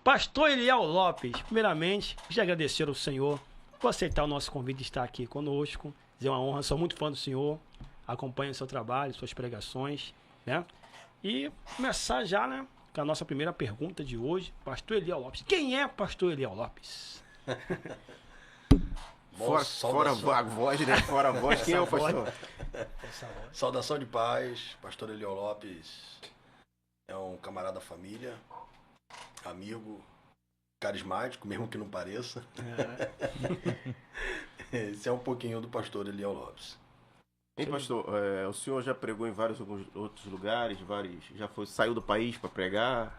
Pastor Eliel Lopes, primeiramente, queria agradecer ao senhor por aceitar o nosso convite de estar aqui conosco. É uma honra, sou muito fã do senhor, acompanho o seu trabalho, suas pregações, né? E começar já, né, com a nossa primeira pergunta de hoje, Pastor Eliel Lopes. Quem é Pastor Eliel Lopes? Fora a voz, né? Fora a voz, quem é o pastor? Saudação de paz, Pastor Eliel Lopes é um camarada da família, amigo, carismático, mesmo que não pareça. Esse é um pouquinho do Pastor Eliel Lopes. Ei, pastor, o senhor já pregou em vários outros lugares, saiu do país para pregar.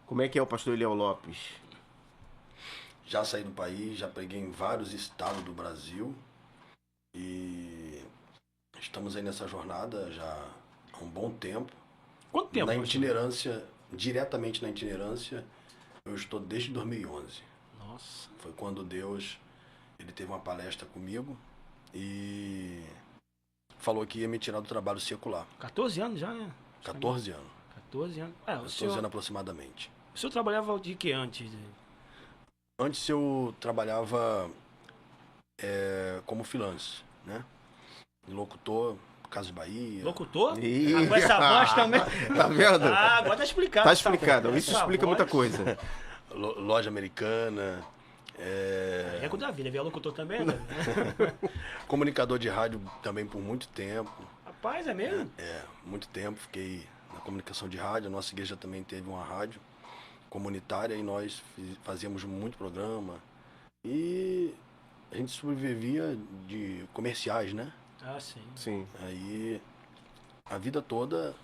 Como é que é o pastor Eliel Lopes? Já saí do país, já preguei em vários estados do Brasil e estamos aí nessa jornada já há um bom tempo. Quanto tempo? Na itinerância, diretamente na itinerância, eu estou desde 2011. Nossa. Foi quando Deus, ele teve uma palestra comigo e falou que ia me tirar do trabalho secular. 14 anos já, né? 14 anos. 14 anos. 14 anos aproximadamente. O senhor trabalhava de que antes? Antes eu trabalhava como freelance, né? Locutor, Casa de Bahia. Locutor? Com essa voz também. Tá vendo? Agora tá explicado. Tá explicado. Isso Essa explica voz. muita coisa. Loja americana. É com o Davi, né? Via locutor também, né? Comunicador de rádio também por muito tempo. Rapaz, é mesmo? Muito tempo. Fiquei na comunicação de rádio. A nossa igreja também teve uma rádio comunitária e nós fazíamos muito programa. E a gente sobrevivia de comerciais, né? Ah, sim. Sim. Aí, a vida toda,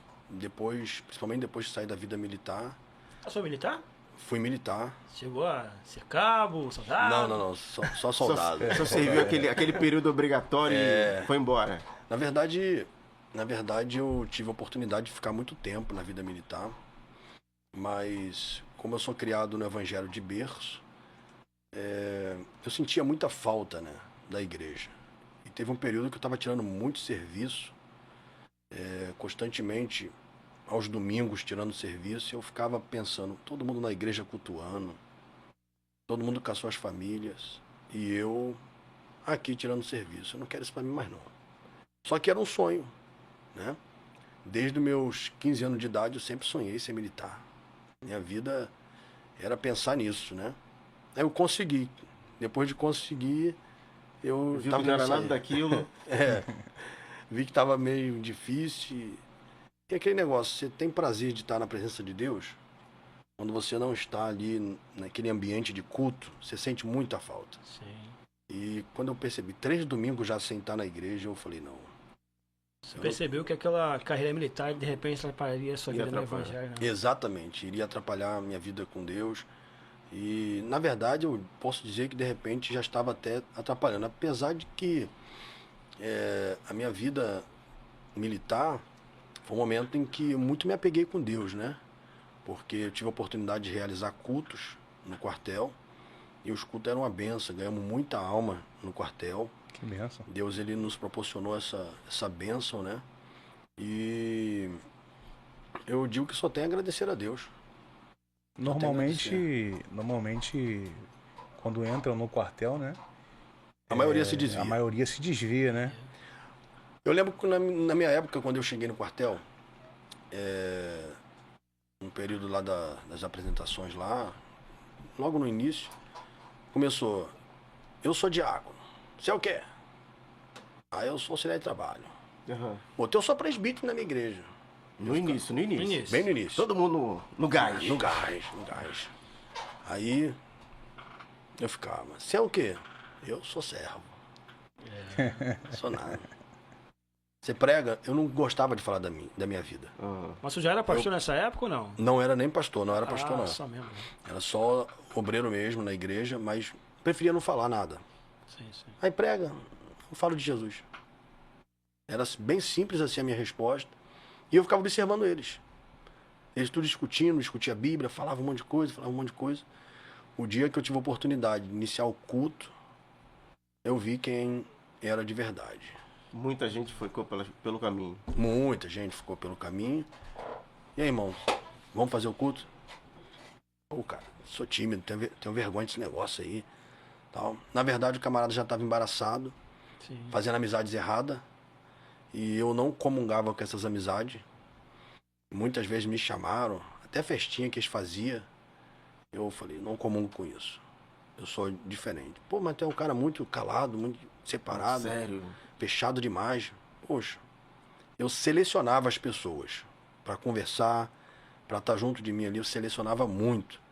principalmente depois de sair da vida militar, A sua militar? fui militar. Chegou a ser cabo, soldado? Não, só soldado. Só serviu aquele período obrigatório e foi embora. Na verdade, eu tive a oportunidade de ficar muito tempo na vida militar, mas como eu sou criado no evangelho de berço, eu sentia muita falta, né, da igreja. E teve um período que eu estava tirando muito serviço, constantemente, aos domingos, tirando serviço, e eu ficava pensando, todo mundo na igreja cultuando, todo mundo com as suas famílias, e eu aqui tirando serviço. Eu não quero isso para mim mais não. Só que era um sonho, né? Desde os meus 15 anos de idade eu sempre sonhei ser militar. Minha vida era pensar nisso, né? Aí eu consegui. Depois de conseguir, eu Viu que não era nada daquilo. Vi que estava meio difícil. E aquele negócio, você tem prazer de estar na presença de Deus? Quando você não está ali naquele ambiente de culto, você sente muita falta. Sim. E quando eu percebi 3 domingos já sem estar na igreja, eu falei, não. Você percebeu que aquela carreira militar de repente atrapalharia a sua vida no atrapalhar. evangelho, né? Exatamente, iria atrapalhar a minha vida com Deus. E, na verdade, eu posso dizer que de repente já estava até atrapalhando. Apesar de que a minha vida militar foi um momento em que muito me apeguei com Deus, né? Porque eu tive a oportunidade de realizar cultos no quartel. E os cultos eram uma benção, ganhamos muita alma no quartel. Que benção. Deus, ele nos proporcionou essa bênção, né? E eu digo que só tenho a agradecer a Deus. Normalmente, quando entram no quartel, né? A maioria se desvia. A maioria se desvia, né? Eu lembro que na minha época, quando eu cheguei no quartel, um período lá das apresentações lá, logo no início, começou, eu sou diácono, você é o quê? Aí eu sou auxiliar de trabalho. Uhum. Botei, eu sou presbítero na minha igreja. No início. Bem no início. Todo mundo no gás. No gás. Aí eu ficava, você é o quê? Eu sou servo. Sou nada. Você prega? Eu não gostava de falar da minha vida. Uhum. Mas você já era pastor nessa época ou não? Não era nem pastor, não era pastor não. Só mesmo. Era só obreiro mesmo na igreja, mas preferia não falar nada. Sim. Aí prega, eu falo de Jesus. Era bem simples assim a minha resposta. E eu ficava observando eles. Eles tudo discutia a Bíblia, falava um monte de coisa. O dia que eu tive a oportunidade de iniciar o culto, eu vi quem era de verdade. Muita gente ficou pelo caminho. Muita gente ficou pelo caminho. E aí, irmão, vamos fazer o culto? Pô, cara, sou tímido, tenho vergonha desse negócio aí. Tal. Na verdade, o camarada já estava embaraçado, Sim. fazendo amizades erradas. E eu não comungava com essas amizades. Muitas vezes me chamaram, até festinha que eles faziam. Eu falei, não comungo com isso. Eu sou diferente. Pô, mas tu é um cara muito calado, muito separado. Sério? Fechado demais. Poxa, eu selecionava as pessoas para conversar, para estar junto de mim ali, eu selecionava muito.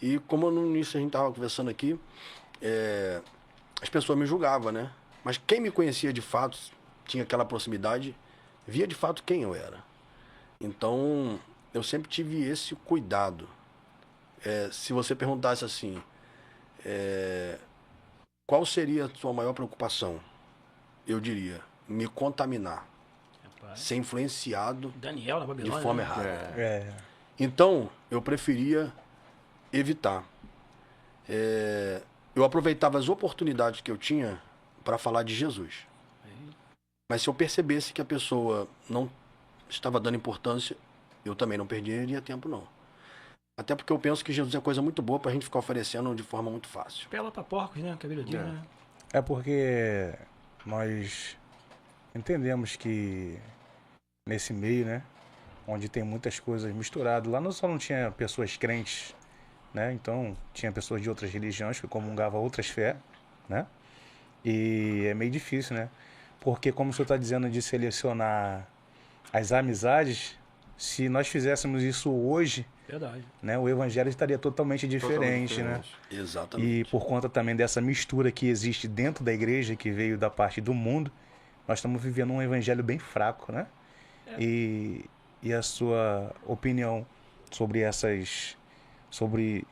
E como no início a gente estava conversando aqui, as pessoas me julgavam, né? Mas quem me conhecia de fato, tinha aquela proximidade, via de fato quem eu era. Então, eu sempre tive esse cuidado. Se você perguntasse assim, qual seria a sua maior preocupação? Eu diria, me contaminar, Rapaz. ser influenciado Daniel na de Babilônia. forma né? errada. É. Então, eu preferia evitar. Eu aproveitava as oportunidades que eu tinha para falar de Jesus. Mas se eu percebesse que a pessoa não estava dando importância, eu também não perderia tempo, não. Até porque eu penso que Jesus é coisa muito boa para a gente ficar oferecendo de forma muito fácil. Pela pra porcos, né? Que a Bíblia diz, né? É porque nós entendemos que nesse meio, né, onde tem muitas coisas misturadas, lá só não tinha pessoas crentes, né? Então tinha pessoas de outras religiões que comungavam outras fé, né? E é meio difícil, né? Porque como o senhor está dizendo de selecionar as amizades, se nós fizéssemos isso hoje, Verdade. né, o evangelho estaria totalmente diferente, né? Exatamente. E por conta também dessa mistura que existe dentro da igreja, que veio da parte do mundo, nós estamos vivendo um evangelho bem fraco, né? E a sua opinião sobre essas... sobre...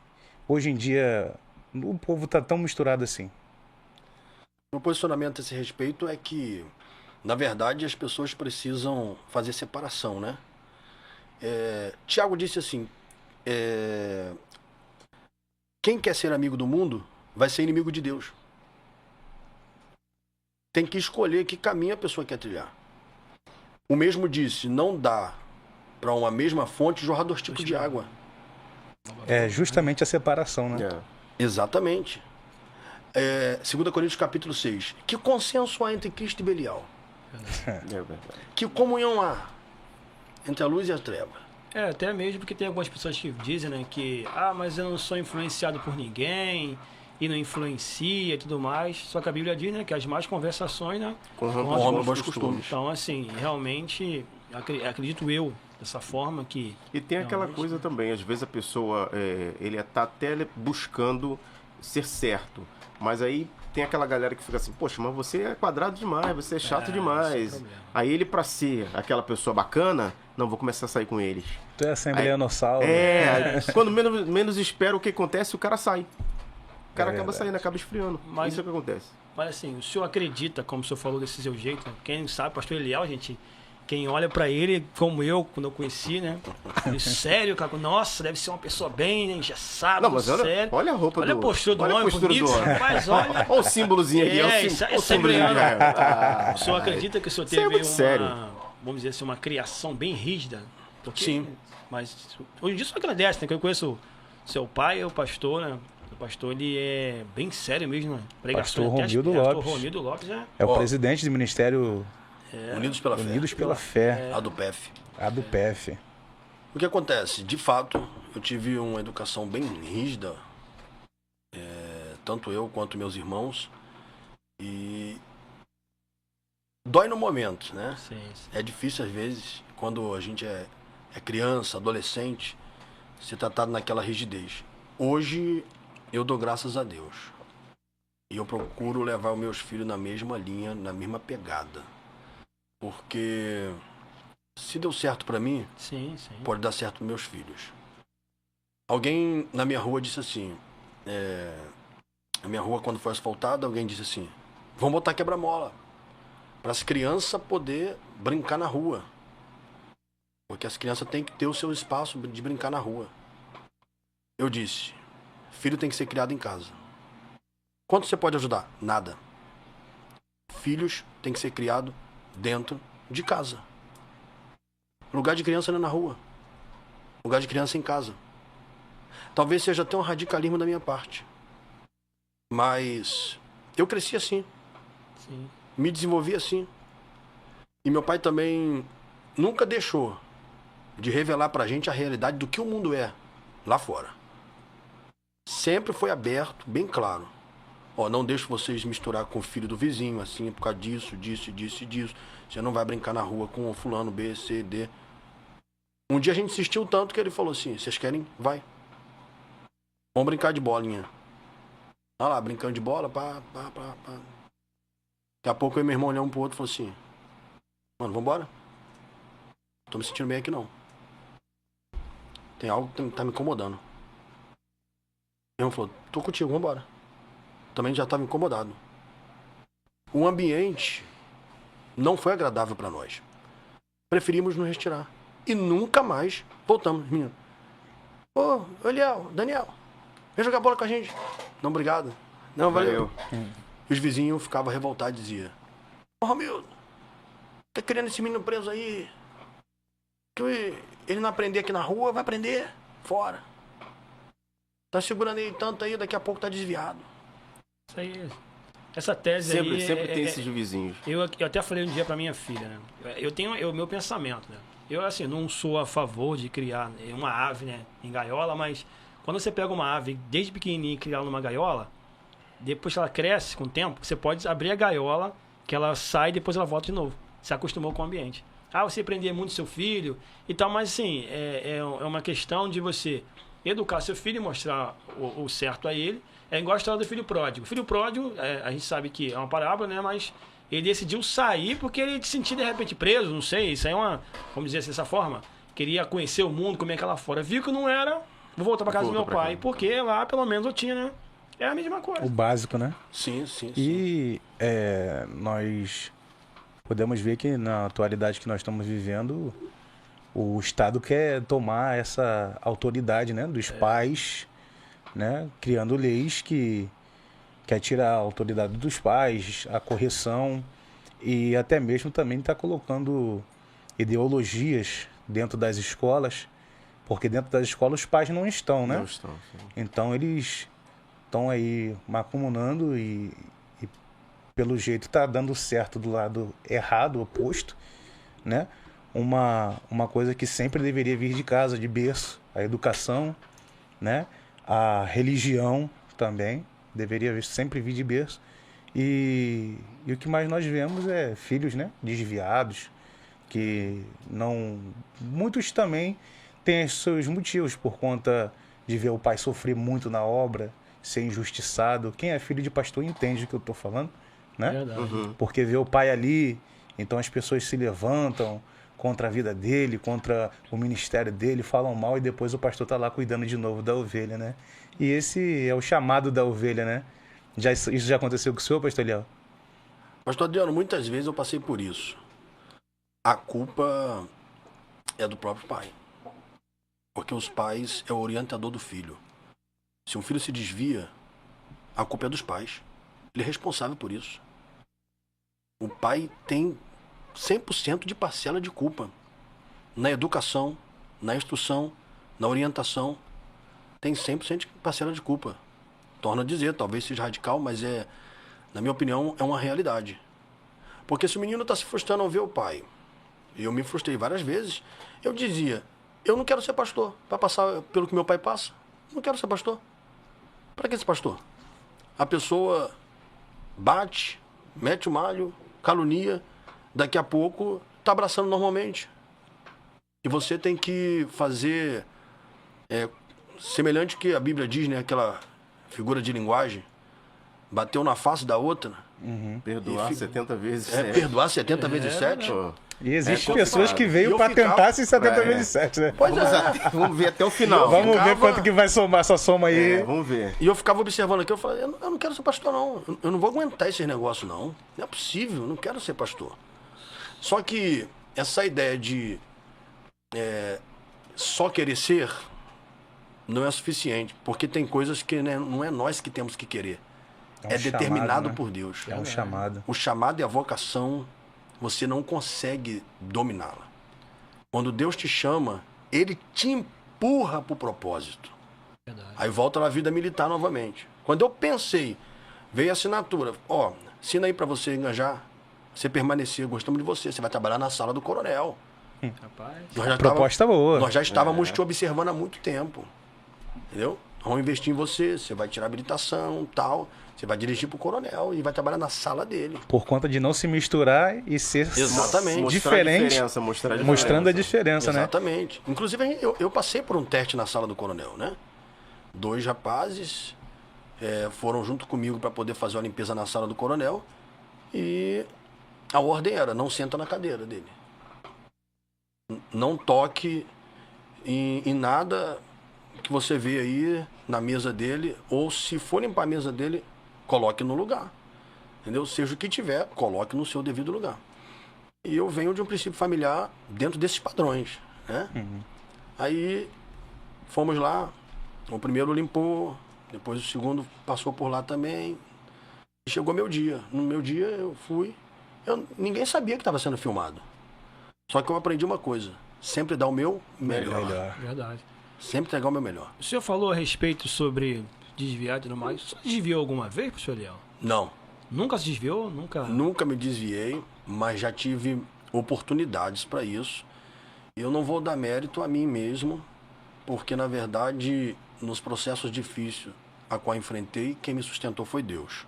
Hoje em dia, o povo está tão misturado assim. Meu posicionamento a esse respeito é que, na verdade, as pessoas precisam fazer separação, né? Tiago disse assim, quem quer ser amigo do mundo vai ser inimigo de Deus. Tem que escolher que caminho a pessoa quer trilhar. O mesmo disse, não dá para uma mesma fonte jorrar 2 tipos de água. É justamente a separação, né? Exatamente. 2 Coríntios capítulo 6. Que consenso há entre Cristo e Belial? Que comunhão há entre a luz e a treva? Até mesmo porque tem algumas pessoas que dizem, né, que mas eu não sou influenciado por ninguém e não influencia e tudo mais. Só que a Bíblia diz, né, que as más conversações, né, corrompem bons costumes. Então, assim, realmente, acredito eu, dessa forma que... E tem aquela coisa também, às vezes a pessoa, ele tá até buscando ser certo, mas aí tem aquela galera que fica assim, poxa, mas você é quadrado demais, você é chato demais. Aí ele, pra ser aquela pessoa bacana, não, vou começar a sair com eles. Tu é assembleanossauro. Quando menos espera, o que acontece, o cara sai. O cara acaba saindo, acaba esfriando. Isso é o que acontece. Mas assim, o senhor acredita, como o senhor falou desse seu jeito, né? Quem sabe, pastor Eliel, gente, quem olha pra ele, como eu, quando eu conheci, né? Ele, sério, cara, nossa, deve ser uma pessoa bem engessada, não, mas sério. Olha a roupa olha a postura do homem, bonito, rapaz, olha. Olha o símbolozinho aqui, o símbolozinho. O senhor acredita que o senhor teve vamos dizer assim, uma criação bem rígida? Porque, sim. Mas hoje em dia o senhor agradece, né? Que eu conheço seu pai, o pastor, né? O pastor, ele é bem sério mesmo, né? Pastor Romildo Lopes. Pastor Romildo Lopes é o presidente do Ministério Unidos pela Fé. Unidos pela Fé. A do PEF. A do PEF. O que acontece? De fato, eu tive uma educação bem rígida, tanto eu quanto meus irmãos, e dói no momento, né? Sim. É difícil às vezes, quando a gente é criança, adolescente, ser tratado naquela rigidez. Hoje, eu dou graças a Deus. E eu procuro levar os meus filhos na mesma linha, na mesma pegada. Porque se deu certo pra mim, sim. pode dar certo pros meus filhos. Alguém na minha rua disse assim, a minha rua quando foi asfaltada, alguém disse assim, vamos botar quebra-mola para as crianças poder brincar na rua. Porque as crianças têm que ter o seu espaço de brincar na rua. Eu disse, filho tem que ser criado em casa. Quanto você pode ajudar? Nada. Filhos têm que ser criados dentro de casa. Lugar de criança não é na rua. Lugar de criança é em casa. Talvez seja até um radicalismo da minha parte. Mas eu cresci assim. Sim. Me desenvolvi assim. E meu pai também nunca deixou de revelar pra gente a realidade do que o mundo é lá fora. Sempre foi aberto, bem claro. Ó, não deixo vocês misturar com o filho do vizinho, assim, por causa disso, disso, disso e disso. Você não vai brincar na rua com o fulano B, C, D. Um dia a gente insistiu tanto que ele falou assim, vocês querem? Vai. Vamos brincar de bolinha. Olha lá, brincando de bola, pá. Daqui a pouco eu e meu irmão olhamos um pro outro e falou assim, mano, vambora? Tô me sentindo bem aqui não. Tem algo que tá me incomodando. Meu irmão falou, tô contigo, vambora. Também já estava incomodado. O ambiente não foi agradável para nós. Preferimos nos retirar. E nunca mais voltamos, menino. Ô, Eliel, Daniel, vem jogar bola com a gente. Não, obrigado. Não, valeu. E os vizinhos ficavam revoltados e diziam, ô, Romildo, tá querendo esse menino preso aí? Que ele não aprender aqui na rua, vai aprender fora. Tá segurando ele tanto aí, daqui a pouco tá desviado. Isso aí. Essa tese Sempre tem esses vizinhos. Eu até falei um dia pra minha filha, né? Eu tenho o meu pensamento, né? Eu, assim, não sou a favor de criar uma ave, né, em gaiola, mas quando você pega uma ave desde pequenininha e cria ela numa gaiola, depois que ela cresce com o tempo, você pode abrir a gaiola, que ela sai e depois ela volta de novo. Se acostumou com o ambiente. Ah, você prender muito seu filho e tal, mas assim, é uma questão de você educar seu filho e mostrar o certo a ele. É igual a história do filho pródigo. O filho pródigo, a gente sabe que é uma parábola, né? Mas ele decidiu sair porque ele se sentia de repente preso, não sei. Isso aí é uma, vamos dizer assim, dessa forma. Queria conhecer o mundo, como é que é lá fora. Viu que não era, vou voltar para casa do meu pai. Porque lá, pelo menos, eu tinha, né? É a mesma coisa. O básico, né? Sim, sim, sim. E nós podemos ver que na atualidade que nós estamos vivendo, o Estado quer tomar essa autoridade, né, dos pais, né, criando leis que quer tirar a autoridade dos pais, a correção e até mesmo também está colocando ideologias dentro das escolas, porque dentro das escolas os pais não estão, né? Não estão, sim. Então eles estão aí macumunando e pelo jeito está dando certo do lado errado, oposto, né? Uma coisa que sempre deveria vir de casa, de berço, a educação, né? A religião também deveria sempre vir de berço. E o que mais nós vemos é filhos, né? Desviados, que não... Muitos também têm os seus motivos por conta de ver o pai sofrer muito na obra, ser injustiçado. Quem é filho de pastor entende o que eu estou falando, né? Verdade. Uhum. Porque vê o pai ali, então as pessoas se levantam contra a vida dele, contra o ministério dele, falam mal e depois o pastor está lá cuidando de novo da ovelha, né? E esse é o chamado da ovelha, né? Isso já aconteceu com o senhor, pastor Léo? Pastor Adriano, muitas vezes eu passei por isso. A culpa é do próprio pai. Porque os pais é o orientador do filho. Se um filho se desvia, a culpa é dos pais. Ele é responsável por isso. O pai tem 100% de parcela de culpa. Na educação, na instrução, na orientação, tem 100% de parcela de culpa. Torno a dizer, talvez seja radical, mas na minha opinião, é uma realidade. Porque se o menino está se frustrando ao ver o pai, e eu me frustrei várias vezes, eu dizia, eu não quero ser pastor, para passar pelo que meu pai passa. Não quero ser pastor. Para que ser pastor? A pessoa bate, mete o malho, calunia, daqui a pouco está abraçando normalmente. E você tem que fazer semelhante que a Bíblia diz, né? Aquela figura de linguagem, bateu na face da outra. Perdoar 70 vezes 7. Perdoar 70 vezes 7. Pô, E existem É pessoas que E veio eu para ficava- tentar se 70 É. vezes 7, né? Pois vamos ver até o final. Vamos ver ficava- quanto que vai somar essa soma aí. Vamos ver. E eu ficava observando aqui, eu falei, eu não quero ser pastor não, eu não vou aguentar esses negócios não, não é possível, eu não quero ser pastor. Só que essa ideia de só querer ser não é suficiente, porque tem coisas que, né, não é nós que temos que querer, um é determinado chamado, né? por Deus. É um chamado. O chamado e a vocação, você não consegue dominá-la. Quando Deus te chama, Ele te empurra para o propósito. Verdade. Aí volta na vida militar novamente. Quando eu pensei, veio a assinatura. Ó, assina aí pra você enganjar, você permanecer, gostamos de você. Você vai trabalhar na sala do coronel. Rapaz. Nós já Proposta boa. Nós já estávamos te observando há muito tempo. Entendeu? Vamos investir em você, você vai tirar habilitação, tal. Você vai dirigir pro coronel e vai trabalhar na sala dele. Por conta de não se misturar e ser Exatamente. diferente, Mostrar a diferença. mostrando a diferença, né? Exatamente. Inclusive, eu passei por um teste na sala do coronel, né? 2 rapazes foram junto comigo para poder fazer uma limpeza na sala do coronel. E a ordem era, não senta na cadeira dele. Não toque em nada que você vê aí na mesa dele, ou se for limpar a mesa dele, coloque no lugar. Entendeu? Seja o que tiver, coloque no seu devido lugar. E eu venho de um princípio familiar dentro desses padrões, né? Aí fomos lá, o primeiro limpou, depois o segundo passou por lá também. E chegou meu dia. No meu dia eu fui, ninguém sabia que estava sendo filmado. Só que eu aprendi uma coisa, sempre dar o meu melhor. Verdade. Sempre entregar o meu melhor. O senhor falou a respeito sobre desviar e tudo mais. O senhor desviou alguma vez, professor Eliel? Não, Nunca se desviou? Nunca? nunca me desviei, mas já tive oportunidades para isso. Eu não vou dar mérito a mim mesmo, porque na verdade, nos processos difíceis a qual enfrentei, quem me sustentou foi Deus.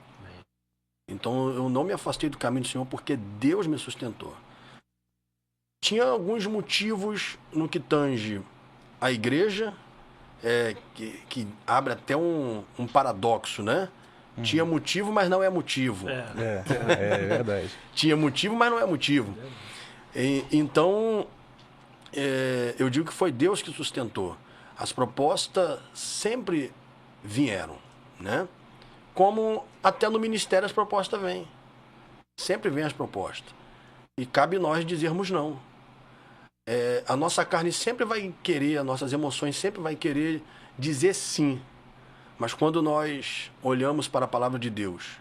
Então eu não me afastei do caminho do Senhor porque Deus me sustentou. Tinha alguns motivos no que tange a igreja, que abre até um paradoxo, né? Tinha motivo, mas não é motivo. É verdade. Tinha motivo, mas não é motivo. Então, eu digo que foi Deus que sustentou. As propostas sempre vieram, né? Como até no ministério as propostas vêm. Sempre vêm as propostas. E cabe nós dizermos não. A nossa carne sempre vai querer, as nossas emoções sempre vai querer dizer sim. Mas quando nós olhamos para a palavra de Deus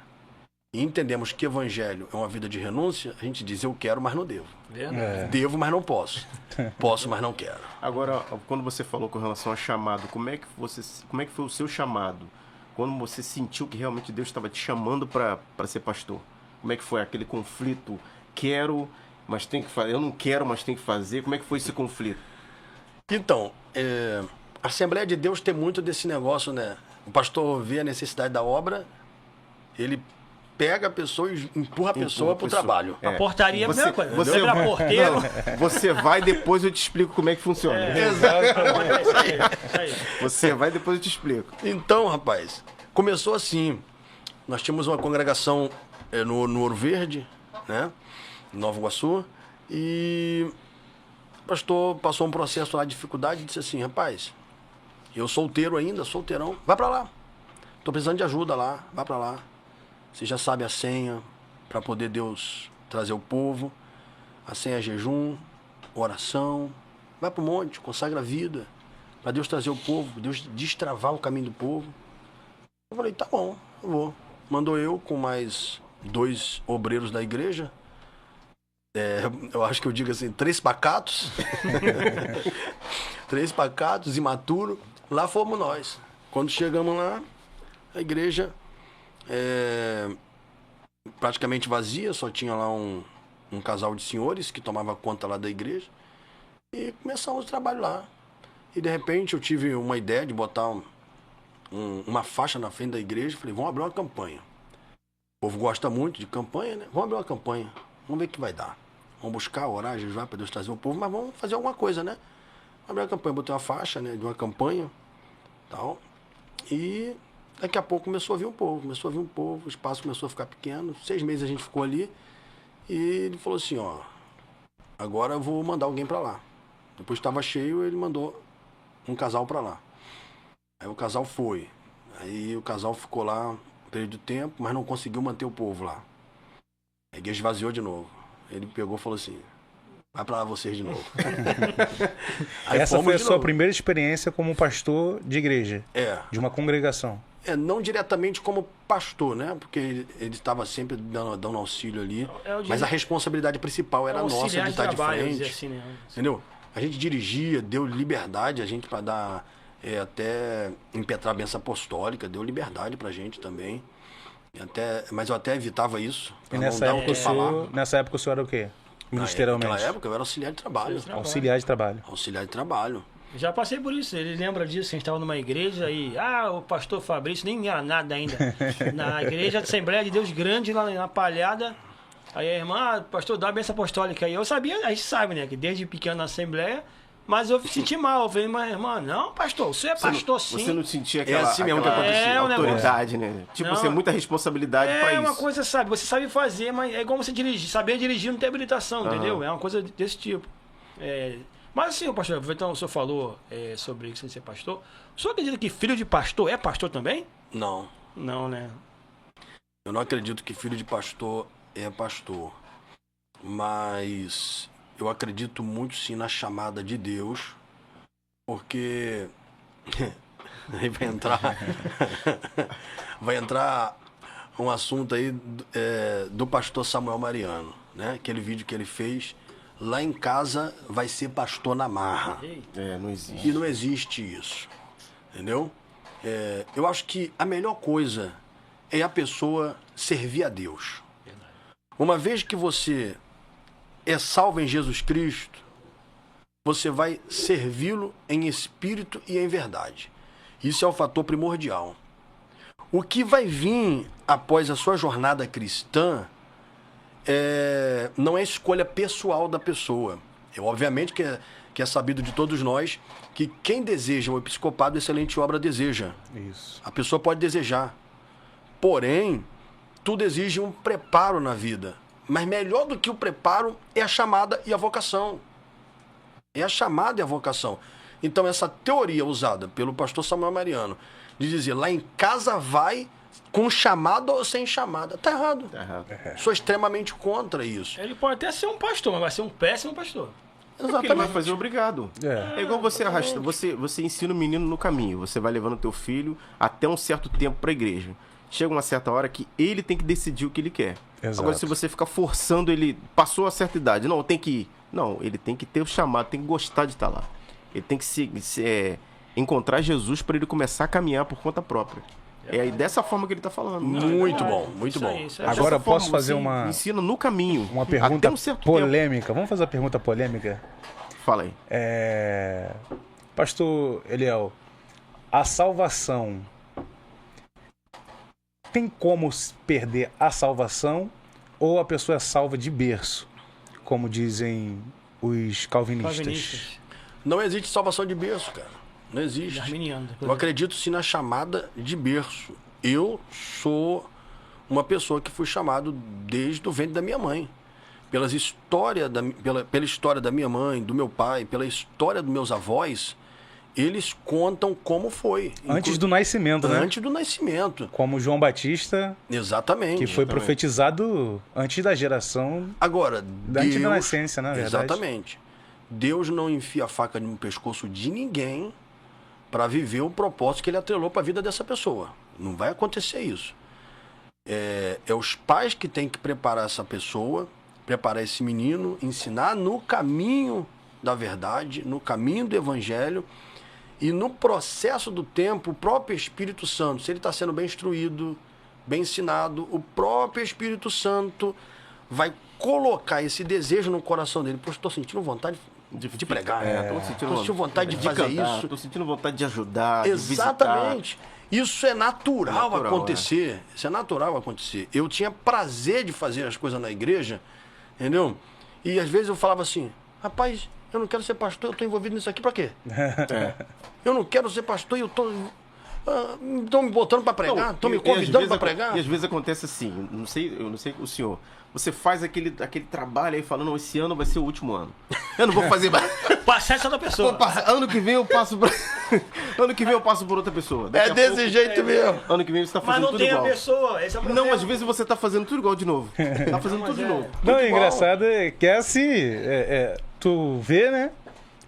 e entendemos que evangelho é uma vida de renúncia, a gente diz, eu quero, mas não devo. Devo, mas não posso. Posso, mas não quero. Agora, quando você falou com relação ao chamado, como é que foi o seu chamado? Quando você sentiu que realmente Deus estava te chamando para ser pastor? Como é que foi aquele conflito? Quero, mas tem que fazer. Eu não quero, mas tem que fazer. Como é que foi esse conflito? Então, a Assembleia de Deus tem muito desse negócio, né? O pastor vê a necessidade da obra, ele pega a pessoa e empurra a pessoa para o trabalho. A portaria é a mesma coisa. Você Lembra porteiro? Você vai, depois eu te explico como é que funciona. Exato. Isso aí. Você vai, depois eu te explico. Então, rapaz, começou assim. Nós tínhamos uma congregação no Ouro Verde, né? Em Nova Iguaçu. E o pastor passou um processo lá de dificuldade e disse assim, rapaz, eu solteiro ainda, solteirão, vai pra lá. Tô precisando de ajuda lá, vai pra lá. Você já sabe a senha para poder Deus trazer o povo. A senha é jejum, oração. Vai pro monte, consagra a vida. Para Deus trazer o povo, Deus destravar o caminho do povo. Eu falei, tá bom, eu vou. Mandou eu com mais 2 obreiros da igreja. Eu acho que eu digo assim, 3 pacatos. 3 pacatos, imaturo. Lá fomos nós. Quando chegamos lá, a igreja praticamente vazia, só tinha lá um casal de senhores que tomava conta lá da igreja. E começamos o trabalho lá. E de repente eu tive uma ideia de botar uma faixa na frente da igreja. Falei, vamos abrir uma campanha. O povo gosta muito de campanha, né? Vamos abrir uma campanha. Vamos ver o que vai dar. Vamos buscar, orar, jejuar para Deus trazer o povo, mas vamos fazer alguma coisa, né? Abri uma campanha, botei uma faixa, né, de uma campanha, tal. E daqui a pouco começou a vir um povo, o espaço começou a ficar pequeno. 6 meses a gente ficou ali. E ele falou assim, ó, agora eu vou mandar alguém para lá. Depois estava cheio, ele mandou um casal para lá. Aí o casal foi. Aí o casal ficou lá um período de tempo, mas não conseguiu manter o povo lá. A igreja esvaziou de novo. Ele pegou e falou assim, vai pra lá vocês de novo. Aí essa foi a sua primeira experiência como pastor de igreja? De uma congregação? Não diretamente como pastor, né? Porque ele estava sempre dando auxílio ali. Mas a responsabilidade principal era nossa de estar de frente. Assim, né? Entendeu? A gente dirigia, deu liberdade a gente para dar até impetrar a benção apostólica, deu liberdade pra gente também. Mas eu até evitava isso. E nessa época o senhor era o quê? Ministerialmente? Naquela época eu era auxiliar de trabalho. Auxiliar de trabalho. Auxiliar de trabalho. Já passei por isso, ele lembra disso, a gente estava numa igreja e, o pastor Fabrício nem era nada ainda, na igreja de Assembleia de Deus Grande, lá na Palhada, aí a irmã, pastor, dá a benção apostólica aí, eu sabia, a gente sabe, né, que desde pequeno na Assembleia, mas eu senti mal, eu falei, mas irmã, não, pastor, você é pastor sim. Você não sentia aquela, assim mesmo que acontecia, um autoridade, né? Tipo, Não. você tem muita responsabilidade pra isso. É uma coisa, sabe, você sabe fazer, mas é igual você dirigir, saber dirigir não tem habilitação, entendeu? É uma coisa desse tipo. Mas assim, pastor, então o senhor falou sobre isso de ser pastor. O senhor acredita que filho de pastor é pastor também? Não. Não, né? Eu não acredito que filho de pastor é pastor. Mas eu acredito muito sim na chamada de Deus. Porque aí vai entrar um assunto aí do pastor Samuel Mariano, né? Aquele vídeo que ele fez. Lá em casa vai ser pastor na marra. Não existe. E não existe isso. Entendeu? Eu acho que a melhor coisa é a pessoa servir a Deus. Uma vez que você é salvo em Jesus Cristo, você vai servi-lo em espírito e em verdade. Isso é o fator primordial. O que vai vir após a sua jornada cristã não é escolha pessoal da pessoa. Obviamente que é sabido de todos nós que quem deseja o episcopado, excelente obra deseja. Isso. A pessoa pode desejar. Porém, tudo exige um preparo na vida. Mas melhor do que o preparo é a chamada e a vocação. É a chamada e a vocação. Então, essa teoria usada pelo pastor Samuel Mariano, de dizer, lá em casa vai com chamada ou sem chamada, tá errado. Sou extremamente contra isso. Ele pode até ser um pastor, mas vai ser um péssimo pastor. Porque ele vai fazer obrigado. É igual você arrasta, você ensina o menino no caminho, você vai levando o teu filho até um certo tempo pra igreja. Chega uma certa hora que ele tem que decidir o que ele quer. Exato. Agora, se você ficar forçando ele, passou a certa idade, não, tem que ir. Não, ele tem que ter o chamado, tem que gostar de estar lá. Ele tem que encontrar Jesus para ele começar a caminhar por conta própria. É aí dessa forma que ele tá falando. Muito bom, muito bom. Agora eu posso fazer uma... Ensina no caminho. Uma pergunta até um certo polêmica. tempo. Vamos fazer a pergunta polêmica? Fala aí. Pastor Eliel, a salvação... Tem como perder a salvação ou a pessoa é salva de berço, como dizem os calvinistas? Não existe salvação de berço, cara. Não existe. Eu acredito sim na chamada de berço. Eu sou uma pessoa que fui chamado desde o ventre da minha mãe. Pela história da minha mãe, do meu pai, pela história dos meus avós, eles contam como foi. Antes do nascimento, né? Antes do nascimento. Como João Batista. Exatamente. Que foi profetizado antes da geração. Agora, antes da nascença, na verdade. Exatamente. Deus não enfia a faca no pescoço de ninguém para viver o propósito que ele atrelou para a vida dessa pessoa. Não vai acontecer isso. É os pais que têm que preparar essa pessoa, preparar esse menino, ensinar no caminho da verdade, no caminho do evangelho. E no processo do tempo, o próprio Espírito Santo, se ele está sendo bem instruído, bem ensinado, o próprio Espírito Santo vai colocar esse desejo no coração dele. Pô, estou sentindo vontade de pregar. Estou sentindo vontade de fazer cantar, isso. Estou sentindo vontade de ajudar, Exatamente. De visitar. Isso é natural acontecer. Isso é natural acontecer. Eu tinha prazer de fazer as coisas na igreja, entendeu? E às vezes eu falava assim, rapaz... Eu não quero ser pastor, eu estou envolvido nisso aqui para quê? Eu não quero ser pastor e eu estou me botando para pregar, estão me convidando para pregar. E às vezes acontece assim, eu não sei o senhor, você faz aquele trabalho aí falando, não, esse ano vai ser o último ano. Eu não vou fazer mais. Passar essa da pessoa. Ano que vem eu passo por... ano que vem eu passo por outra pessoa. Daqui desse jeito mesmo. Ano que vem você tá fazendo tudo igual. Mas não tem a pessoa, esse é o problema. Não, às vezes você tá fazendo tudo igual de novo. Tá fazendo tudo de novo. Não, é engraçado que é assim, tu vê, né?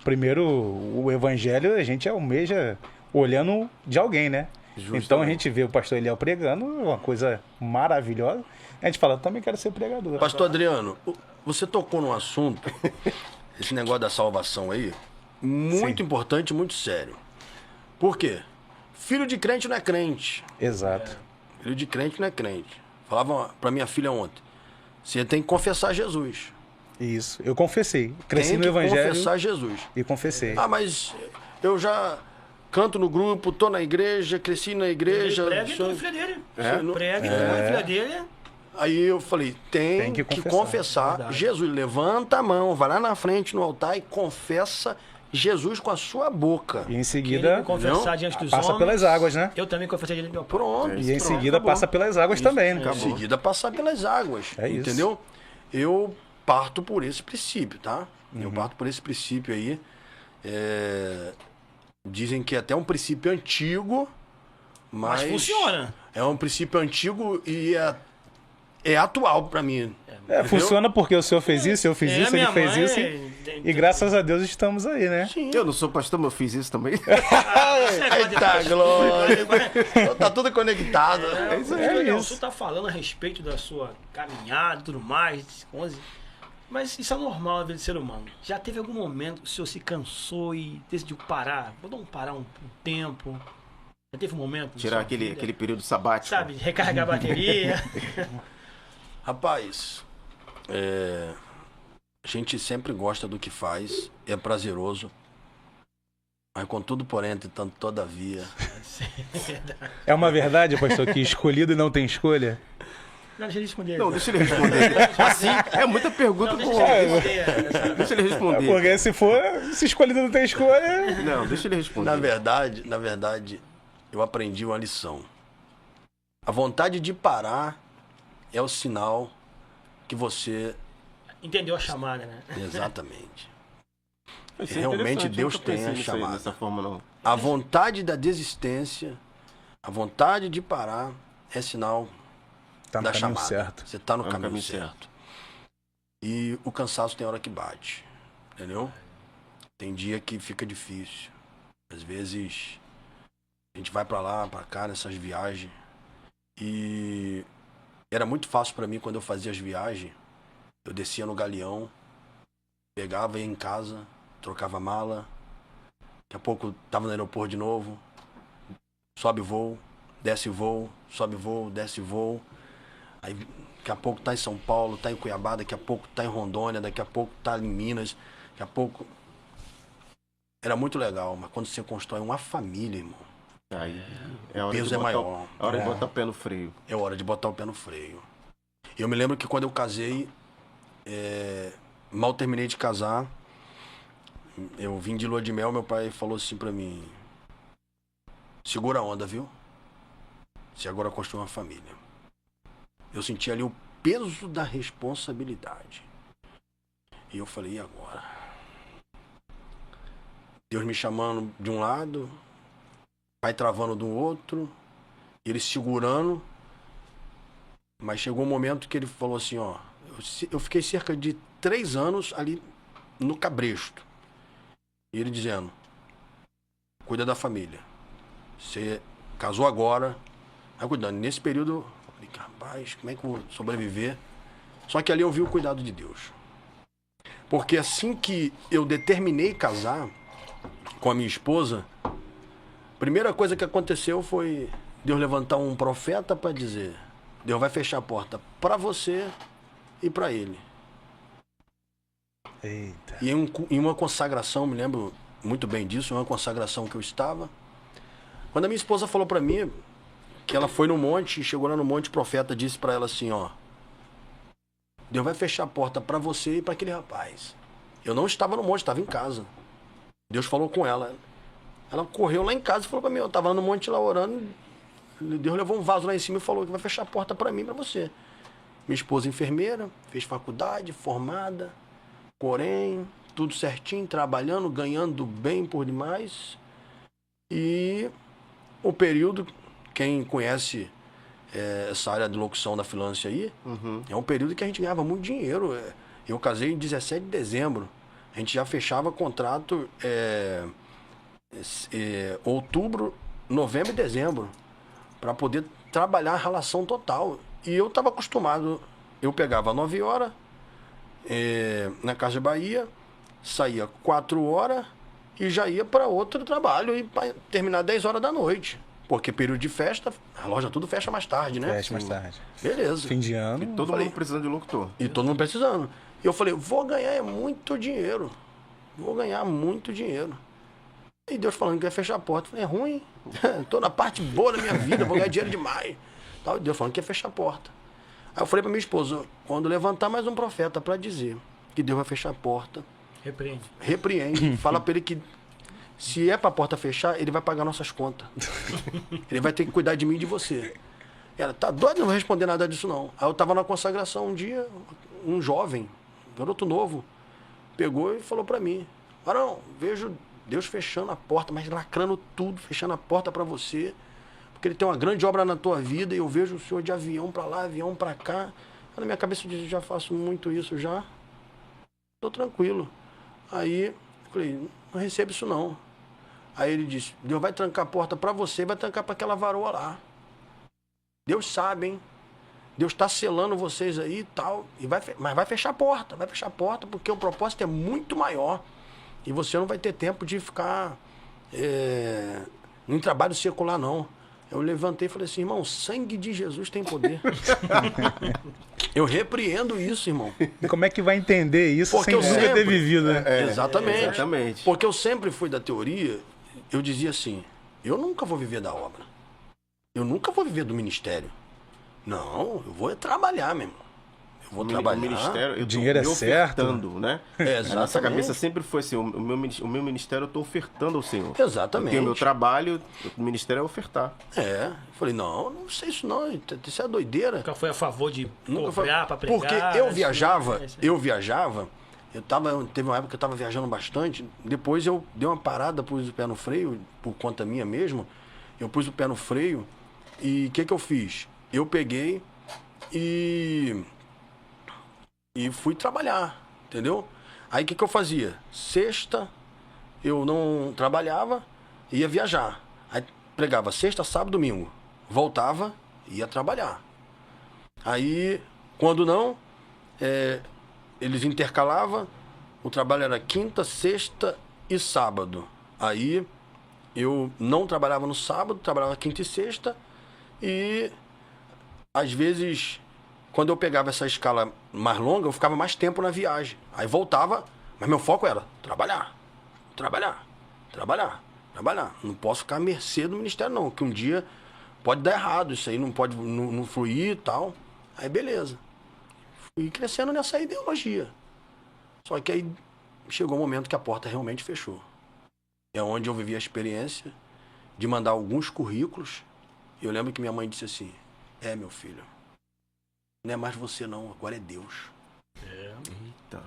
Primeiro, o evangelho a gente almeja olhando de alguém, né? Justamente. Então a gente vê o pastor Eliel pregando, uma coisa maravilhosa. A gente fala, também quero ser pregador. Pastor Adriano, você tocou num assunto, esse negócio da salvação aí, muito importante, muito sério. Por quê? Filho de crente não é crente. Exato. Filho de crente não é crente. Falava pra minha filha ontem, você tem que confessar Jesus. Isso. Eu confessei. Cresci Tem no que evangelho confessar Jesus. e confessei. Ah, mas eu já canto no grupo, tô na igreja, cresci na igreja. Ele prega e sou- põe a filha dele. É? Prega e põe a filha dele. Aí eu falei, tem que confessar Verdade. Jesus. Levanta a mão, vai lá na frente no altar e confessa Jesus com a sua boca. E em Ele seguida confessar diante dos passa homens. pelas águas, né? Eu também confessei diante do meu pai. Pronto. E em Pronto, seguida acabou. passa pelas águas também, né? Em seguida passar pelas águas. É isso. Entendeu? Eu parto por esse princípio, tá? Eu Uhum. parto por esse princípio aí. Dizem que é até um princípio antigo, Mas funciona. É um princípio antigo e é atual pra mim. É, funciona porque o senhor fez isso, eu fiz isso, ele minha fez mãe, isso. E graças a Deus estamos aí, né? Sim. Eu não sou pastor, mas eu fiz isso também. Eita, glória. Tá tudo conectado. É isso aí. aí. O isso. senhor tá falando a respeito da sua caminhada e tudo mais, 11. Mas isso é normal na vida do ser humano. Já teve algum momento que o senhor se cansou e decidiu parar? Vou dar parar um tempo. Já teve um momento? na Tirar sua aquele vida? período sabático. Sabe, recarregar a bateria. Rapaz, a gente sempre gosta do que faz, é prazeroso. Mas contudo, porém, entretanto, todavia. É uma verdade, pastor, que escolhido não tem escolha? Não, deixa ele responder. Não, deixa ele responder. Assim, é muita pergunta Não, deixa pro ele homem. responder. essa- Deixa ele responder. Porque se escolhido não tem escolha. Não, deixa ele responder. Na verdade, eu aprendi uma lição. A vontade de parar é o sinal que você... Entendeu a chamada, né? Exatamente. Isso é Realmente interessante, Deus eu nunca tem pensei a nisso aí, chamada. dessa forma, não. A vontade da desistência, a vontade de parar é sinal Tá no da caminho chamada. certo. Você tá no Tá no caminho caminho certo. E o cansaço tem hora que bate. Entendeu? Tem dia que fica difícil. Às vezes a gente vai pra lá, pra cá, nessas viagens. E era muito fácil pra mim quando eu fazia as viagens. Eu descia no galeão, pegava, ia em casa, trocava mala. Daqui a pouco tava no aeroporto de novo. Sobe voo, desce voo, sobe voo, desce voo. Aí daqui a pouco tá em São Paulo, tá em Cuiabá, daqui a pouco tá em Rondônia, daqui a pouco tá em Minas, daqui a pouco... Era muito legal, mas quando você constrói uma família, irmão, Aí, é hora peso de é botar maior. É hora de botar o pé no freio. é hora de botar o pé no freio. Eu me lembro que quando eu casei, mal terminei de casar, eu vim de lua de mel, meu pai falou assim pra mim, segura a onda, viu? Você agora construiu uma família. Eu senti ali o peso da responsabilidade. E eu falei, e agora? Deus me chamando de um lado, pai travando do outro, ele segurando. Mas chegou um momento que ele falou assim, ó, eu fiquei cerca de 3 anos ali no cabresto. E ele dizendo, cuida da família. Você casou agora, vai cuidando. Nesse período, eu falei, rapaz, como é que eu vou sobreviver? Só que ali eu vi o cuidado de Deus. Porque assim que eu determinei casar com a minha esposa, a primeira coisa que aconteceu foi Deus levantar um profeta para dizer, Deus vai fechar a porta para você e para ele. Eita. E em uma consagração, me lembro muito bem disso, uma consagração que eu estava. Quando a minha esposa falou para mim que ela foi no monte, e chegou lá no monte, o profeta disse para ela assim, ó, Deus vai fechar a porta para você e para aquele rapaz. Eu não estava no monte, estava em casa. Deus falou com ela. Ela correu lá em casa e falou para mim, eu estava lá no monte lá orando, Deus levou um vaso lá em cima e falou que vai fechar a porta para mim e para você. Minha esposa enfermeira, fez faculdade, formada, porém, tudo certinho, trabalhando, ganhando bem por demais. E o período, quem conhece essa área de locução da freelance aí, é um período que a gente ganhava muito dinheiro. Eu casei em 17 de dezembro. A gente já fechava contrato outubro, novembro e dezembro, para poder trabalhar a relação total. E eu estava acostumado, eu pegava 9 horas na Casa Bahia, saía 4 horas e já ia para outro trabalho e pra terminar 10 horas da noite. Porque período de festa, a loja tudo fecha mais tarde, né? Fecha mais tarde. Beleza. Fim de ano. E todo mundo precisando de locutor. E todo mundo precisando. E eu falei, vou ganhar muito dinheiro. Vou ganhar muito dinheiro. E Deus falando que ia fechar a porta. Eu falei, é ruim. Tô na parte boa da minha vida, vou ganhar dinheiro demais. E Deus falando que ia fechar a porta. Aí eu falei pra minha esposa, quando levantar mais um profeta pra dizer que Deus vai fechar a porta, repreende, fala pra ele que se é pra porta fechar, ele vai pagar nossas contas. Ele vai ter que cuidar de mim e de você. Ela, tá doido? Não vou responder nada disso, não. Aí eu tava na consagração um dia, um jovem, garoto novo, pegou e falou pra mim, Arão, vejo Deus fechando a porta, mas lacrando tudo, fechando a porta pra você, porque ele tem uma grande obra na tua vida e eu vejo o senhor de avião pra lá, avião pra cá. Na minha cabeça eu disse, já faço muito isso já, tô tranquilo. Aí eu falei, não recebo isso não. Aí ele disse, Deus vai trancar a porta pra você, vai trancar pra aquela varoa lá. Deus sabe, hein? Deus está selando vocês aí e tal, mas vai fechar a porta, porque o propósito é muito maior. E você não vai ter tempo de ficar em trabalho secular, não. Eu levantei e falei assim, irmão, o sangue de Jesus tem poder. Eu repreendo isso, irmão. E como é que vai entender isso porque sem nunca ter vivido, né? Exatamente. Porque eu sempre fui da teoria, eu dizia assim, eu nunca vou viver da obra. Eu nunca vou viver do ministério. Não, eu vou trabalhar, meu irmão. Eu vou trabalhar. O ministério, eu dinheiro tô é certo. ofertando, né? Exatamente. A nossa cabeça sempre foi assim, o meu ministério eu tô ofertando ao Senhor. Exatamente. Porque o meu trabalho, o ministério é ofertar. Eu falei, não sei isso não, isso é doideira. Nunca foi a favor de Nunca cobrar pra pregar? Porque teve uma época que eu tava viajando bastante, depois eu dei uma parada, pus o pé no freio, por conta minha mesmo, eu pus o pé no freio e o que eu fiz? Eu peguei e fui trabalhar, entendeu? Aí o que eu fazia? Sexta eu não trabalhava, ia viajar. Aí pregava sexta, sábado, domingo. Voltava, ia trabalhar. Aí, quando não, eles intercalavam, o trabalho era quinta, sexta e sábado. Aí eu não trabalhava no sábado, trabalhava quinta e sexta e às vezes, quando eu pegava essa escala mais longa, eu ficava mais tempo na viagem. Aí voltava, mas meu foco era trabalhar. Não posso ficar à mercê do ministério, não, que um dia pode dar errado, isso aí não pode não fluir e tal. Aí beleza. Fui crescendo nessa ideologia. Só que aí chegou o momento que a porta realmente fechou. É onde eu vivi a experiência de mandar alguns currículos. E eu lembro que minha mãe disse assim, meu filho, não é mais você não, agora é Deus. Eita.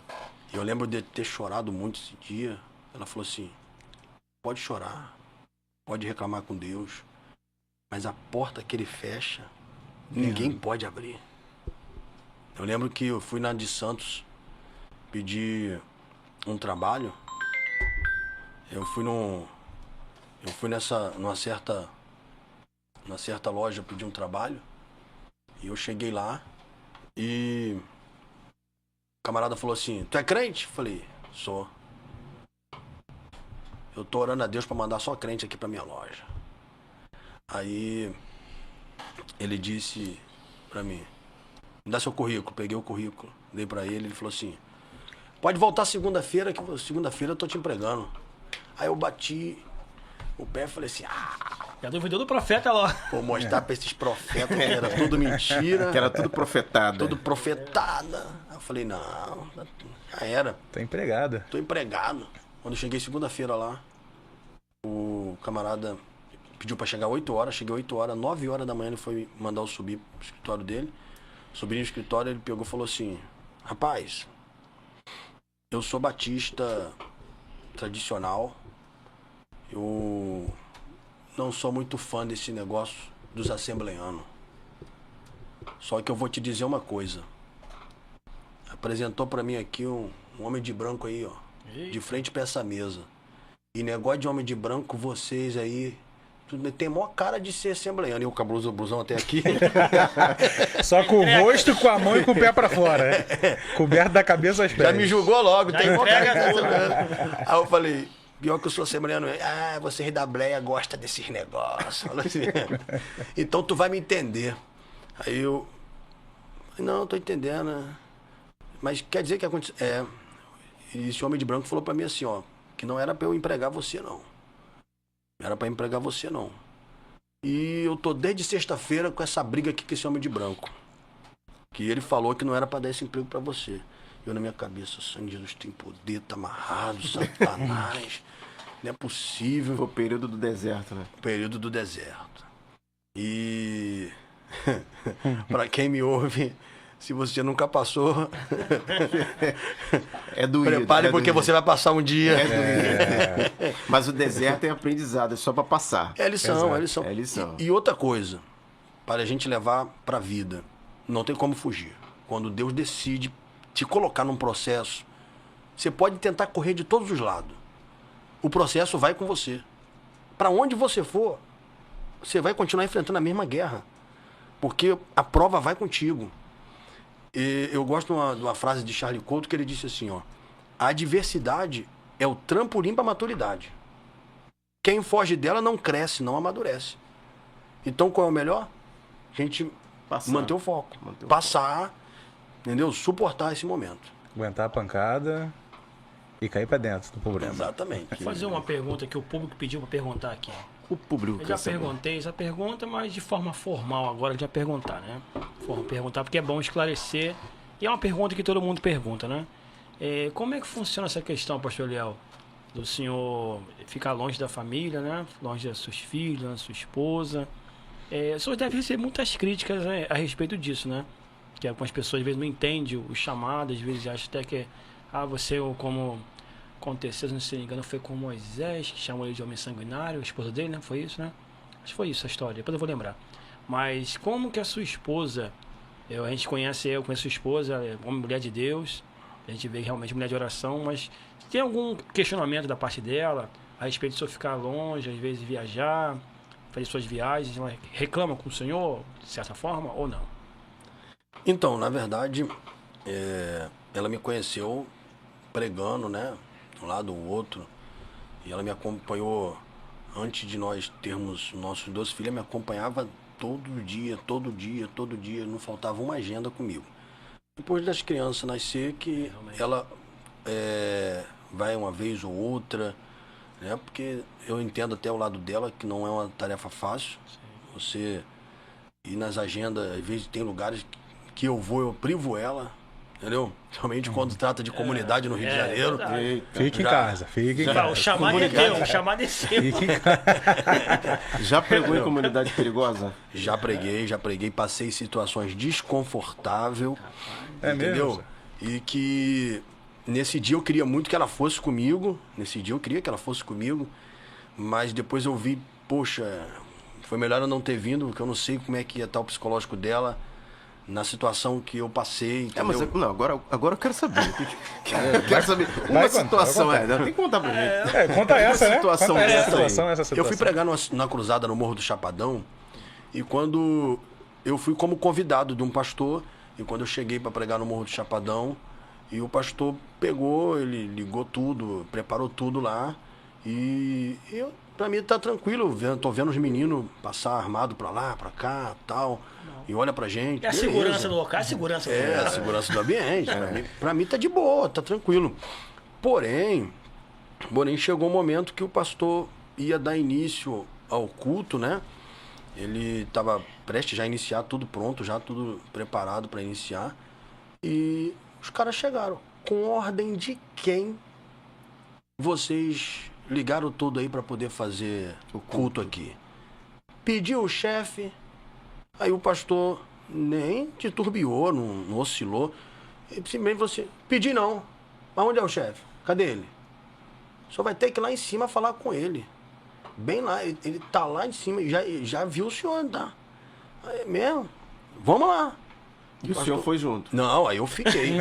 Eu lembro de ter chorado muito esse dia. Ela falou assim, pode chorar, pode reclamar com Deus, mas a porta que ele fecha, ninguém pode abrir. Eu lembro que eu fui na de Santos pedir um trabalho. Eu fui numa certa loja pedir um trabalho. E eu cheguei lá e o camarada falou assim, tu é crente? Falei, sou. Eu tô orando a Deus pra mandar só crente aqui pra minha loja. Aí ele disse pra mim, me dá seu currículo. Peguei o currículo, dei pra ele falou assim, pode voltar segunda-feira, que segunda-feira eu tô te empregando. Aí eu bati o pé e falei assim, Já duvidou do profeta lá. vou mostrar pra esses profetas que era tudo mentira. Que era tudo profetada. Tudo profetada. Aí eu falei, não, já era. Tá empregada. Tô empregado. Quando eu cheguei segunda-feira lá, o camarada pediu pra chegar 8 horas, cheguei 8 horas, 9 horas da manhã ele foi mandar eu subir pro escritório dele. Subi no escritório, ele pegou e falou assim, rapaz, eu sou batista tradicional, eu não sou muito fã desse negócio dos assembleanos. Só que eu vou te dizer uma coisa. Apresentou pra mim aqui um homem de branco aí, ó. De frente pra essa mesa. E negócio de homem de branco, vocês aí... Tem maior cara de ser assembleano. E eu com a blusão até aqui. Só com o rosto, com a mão e com o pé pra fora. Né? Coberto da cabeça aos pés. Já me julgou logo. Já tem maior cara de ser entrega tudo. assembleano. Aí eu falei... Pior que eu sou assembleano. Você da Bleia gosta desses negócios. Fala assim. Então tu vai me entender. Aí eu... Não, tô entendendo, né? Mas quer dizer que aconteceu... E esse homem de branco falou pra mim assim, ó, que não era pra eu empregar você, não. Não era pra empregar você, não. E eu tô desde sexta-feira com essa briga aqui com esse homem de branco. Que ele falou que não era pra dar esse emprego pra você. Eu na minha cabeça, Sangue de Jesus tem poder, tá amarrado, Satanás. Não é possível. Foi o período do deserto, né? O período do deserto. E... pra quem me ouve, se você nunca passou... É doído. Prepare porque você vai passar um dia. Mas o deserto é aprendizado, é só pra passar. É lição, é lição. É lição. E outra coisa, para a gente levar pra vida, não tem como fugir. Quando Deus decide te colocar num processo, você pode tentar correr de todos os lados. O processo vai com você. Para onde você for, você vai continuar enfrentando a mesma guerra. Porque a prova vai contigo. E eu gosto de uma frase de Charlie Couto que ele disse assim, ó: a adversidade é o trampolim para a maturidade. Quem foge dela não cresce, não amadurece. Então qual é o melhor? A gente manter o foco. Passar, entendeu? Suportar esse momento. Aguentar a pancada e cair pra dentro do problema. Exatamente. Vou fazer uma pergunta que o público pediu para perguntar aqui. O público Eu quer já saber. perguntei essa pergunta, mas de forma formal agora de já perguntar, né? Perguntar porque é bom esclarecer. E é uma pergunta que todo mundo pergunta, né? Como é que funciona essa questão, pastor Eliel? Do senhor ficar longe da família, né? Longe das suas filhas, da sua esposa. O senhor deve receber muitas críticas, né, a respeito disso, né? Que algumas pessoas às vezes não entendem o chamado, às vezes acham até que você, como aconteceu, não se me engano, foi com Moisés, que chamou ele de homem sanguinário, a esposa dele, né? Foi isso, né? Acho que foi isso a história, depois eu vou lembrar. Mas como que a sua esposa, a gente conhece, eu conheço sua esposa, ela é uma mulher de Deus, a gente vê realmente mulher de oração, mas tem algum questionamento da parte dela a respeito de senhor ficar longe, às vezes viajar, fazer suas viagens, ela reclama com o senhor, de certa forma, ou não? Então, na verdade, ela me conheceu pregando, né? De um lado ou outro. E ela me acompanhou, antes de nós termos nossos 2 filhos, me acompanhava todo dia. Não faltava uma agenda comigo. Depois das crianças nascer, que ela vai uma vez ou outra, né? Porque eu entendo até o lado dela que não é uma tarefa fácil. Sim. Você ir nas agendas, às vezes tem lugares que eu vou, eu privo ela, entendeu? Realmente quando trata de comunidade no Rio de Janeiro. Fique em casa, fique em casa. O chamado é teu, o chamado é seu. Fique em casa. Já pregou em comunidade perigosa? Já preguei, passei situações desconfortáveis, entendeu? Mesmo? E que nesse dia eu queria muito que ela fosse comigo, mas depois eu vi, poxa, foi melhor eu não ter vindo, porque eu não sei como é que ia estar o psicológico dela na situação que eu passei, entendeu? Mas não, agora eu quero saber. Quero saber. Uma situação, tem que contar pra gente. Conta essa, né? Situação Conta essa situação. Eu fui pregar na cruzada no Morro do Chapadão, e quando eu fui como convidado de um pastor, e quando eu cheguei para pregar no Morro do Chapadão, e o pastor pegou, ele ligou tudo, preparou tudo lá, e pra mim tá tranquilo, tô vendo os meninos passar armado pra lá, pra cá, tal, e olha pra gente. É a segurança do local, a segurança do local. A segurança do ambiente. Pra mim tá de boa, tá tranquilo. Porém, chegou um momento que o pastor ia dar início ao culto, né? Ele estava prestes já a iniciar, tudo pronto, já tudo preparado para iniciar. E os caras chegaram. Com ordem de quem vocês ligaram tudo aí para poder fazer o culto aqui? Pediu o chefe, aí o pastor nem titubeou, não oscilou. Simplesmente você, pedi não. Mas onde é o chefe? Cadê ele? Só vai ter que ir lá em cima falar com ele. Bem lá, ele tá lá em cima, já viu o senhor, tá? É mesmo? Vamos lá. E o senhor foi junto? Não, aí eu fiquei.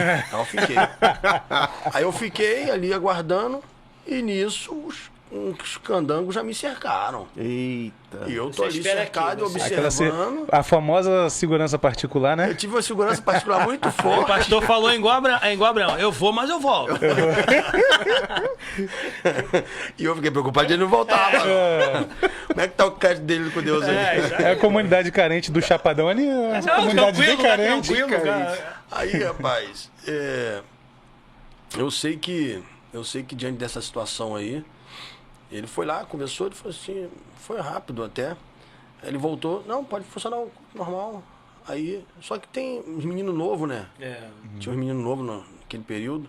Aí eu fiquei ali aguardando, e nisso uns candangos já me cercaram. Eita. E eu tô ali espera cercado, aqui, observando. A famosa segurança particular, né? Eu tive uma segurança particular muito O forte. pastor falou igual Abraão, eu vou, mas eu volto. E eu fiquei preocupado de ele não voltar, mano. Como é que tá o crédito dele com Deus aí? É a comunidade carente do Chapadão ali. É uma comunidade bem carente. tranquilo, cara. Aí, rapaz, eu sei que diante dessa situação aí, ele foi lá, conversou, ele falou assim, foi rápido até. Aí ele voltou, não, pode funcionar normal. Aí, só que tem uns meninos novos, né? Tinha uns meninos novos naquele período.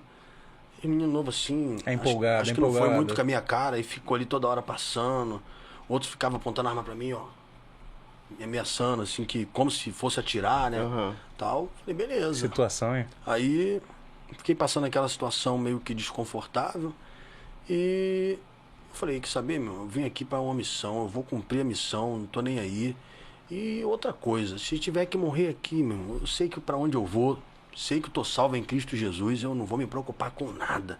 E menino novo assim. É empolgado, acho que não foi muito com a minha cara e ficou ali toda hora passando. Outros ficavam apontando a arma pra mim, ó. Me ameaçando, assim, que como se fosse atirar, né? Tal. Falei, beleza. Situação, hein? Aí fiquei passando aquela situação meio que desconfortável. E falei, quer saber, meu? Eu vim aqui pra uma missão, eu vou cumprir a missão, não tô nem aí. E outra coisa, se tiver que morrer aqui, meu, eu sei que pra onde eu vou, sei que eu tô salvo em Cristo Jesus, eu não vou me preocupar com nada.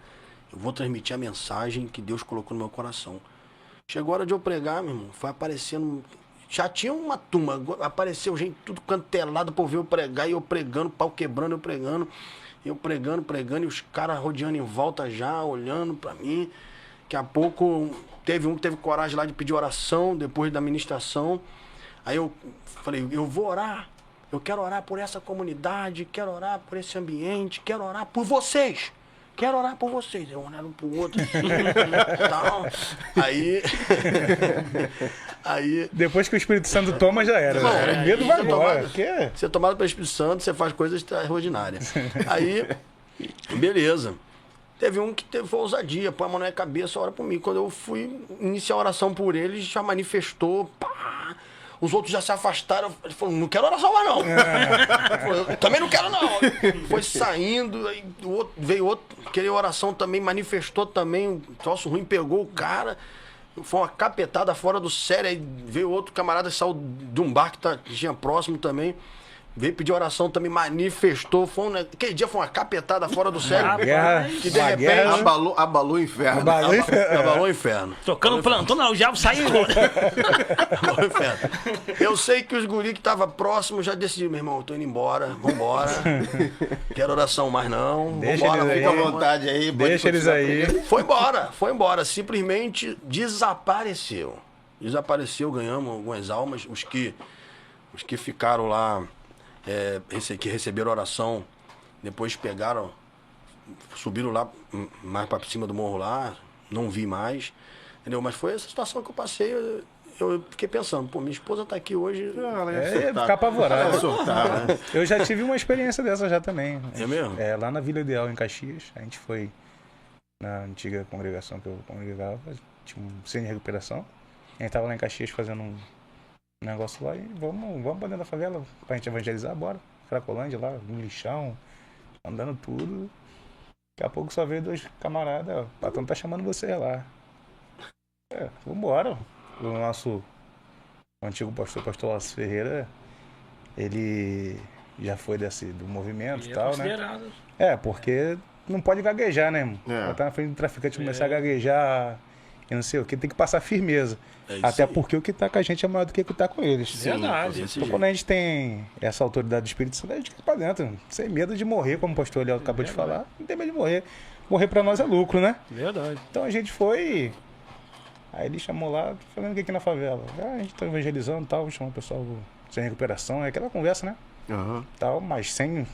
Eu vou transmitir a mensagem que Deus colocou no meu coração. Chegou a hora de eu pregar, meu irmão, foi aparecendo... Já tinha uma turma, apareceu gente tudo cantelado pra ver eu pregar, e eu pregando, pau quebrando, eu pregando, e os caras rodeando em volta já, olhando pra mim. Daqui a pouco, teve coragem lá de pedir oração, depois da ministração. Aí eu falei, eu vou orar, eu quero orar por essa comunidade, quero orar por esse ambiente, quero orar por vocês. Quero orar por vocês. Eu olhando um pro outro assim, tal. Aí... Depois que o Espírito Santo toma, já era. Bom, O medo vai embora. Você é tomado pelo Espírito Santo, você faz coisas extraordinárias. Aí, beleza. Teve um que teve ousadia, põe a mão na minha cabeça, ora por mim. Quando eu fui iniciar a oração por ele, já manifestou, pá. Os outros já se afastaram. Ele falou, não quero oração mais não. Ele falou, eu também não quero não. Foi saindo, aí veio outro, queria oração também, manifestou também, um troço ruim, pegou o cara. Foi uma capetada fora do sério. Aí veio outro camarada que saiu de um bar que tinha próximo também. Veio pedir oração também, manifestou. Aquele dia foi uma capetada fora do sério. Que de repente. Abalou o inferno. Abalou o inferno. Tocando plantão, não, o diabo saiu embora. Abalou o inferno. Eu sei que os guri que estavam próximos já decidiram, meu irmão, eu tô indo embora, vambora. Quero oração mais não. Deixa vambora, eles fica aí. à vontade aí. Deixa eles aí. Foi embora. Simplesmente desapareceu. Ganhamos algumas almas. Os que ficaram lá. Que receberam oração, depois pegaram, subiram lá mais para cima do morro lá, não vi mais, entendeu? Mas foi essa situação que eu passei, eu fiquei pensando, pô, minha esposa tá aqui hoje. Ela ia ficar apavorada. Né? Eu já tive uma experiência dessa já também. É mesmo? Lá na Vila Ideal, em Caxias, a gente foi na antiga congregação que eu congregava, tinha um centro de recuperação, a gente tava lá em Caxias fazendo um negócio lá e vamos pra dentro da favela pra gente evangelizar, bora. Cracolândia lá, no lixão, andando tudo. Daqui a pouco só veio dois camaradas, ó, o patrão tá chamando você lá. Vambora. O nosso antigo pastor Lasso Ferreira, ele já foi do movimento e tal, né? Porque não pode gaguejar, né, irmão? Tá na frente do traficante começar a gaguejar. Eu não sei o que, tem que passar firmeza. Até porque o que tá com a gente é maior do que o que tá com eles. Verdade. Então, quando a gente tem essa autoridade do Espírito Santo, a gente fica pra dentro. Sem medo de morrer, como o pastor Léo acabou de falar. Não tem medo de morrer. Morrer pra nós é lucro, né? Verdade. Então a gente foi. Aí ele chamou lá, falando o que aqui na favela. A gente tá evangelizando e tal, chamou o pessoal sem recuperação. É aquela conversa, né? Tal, mas sem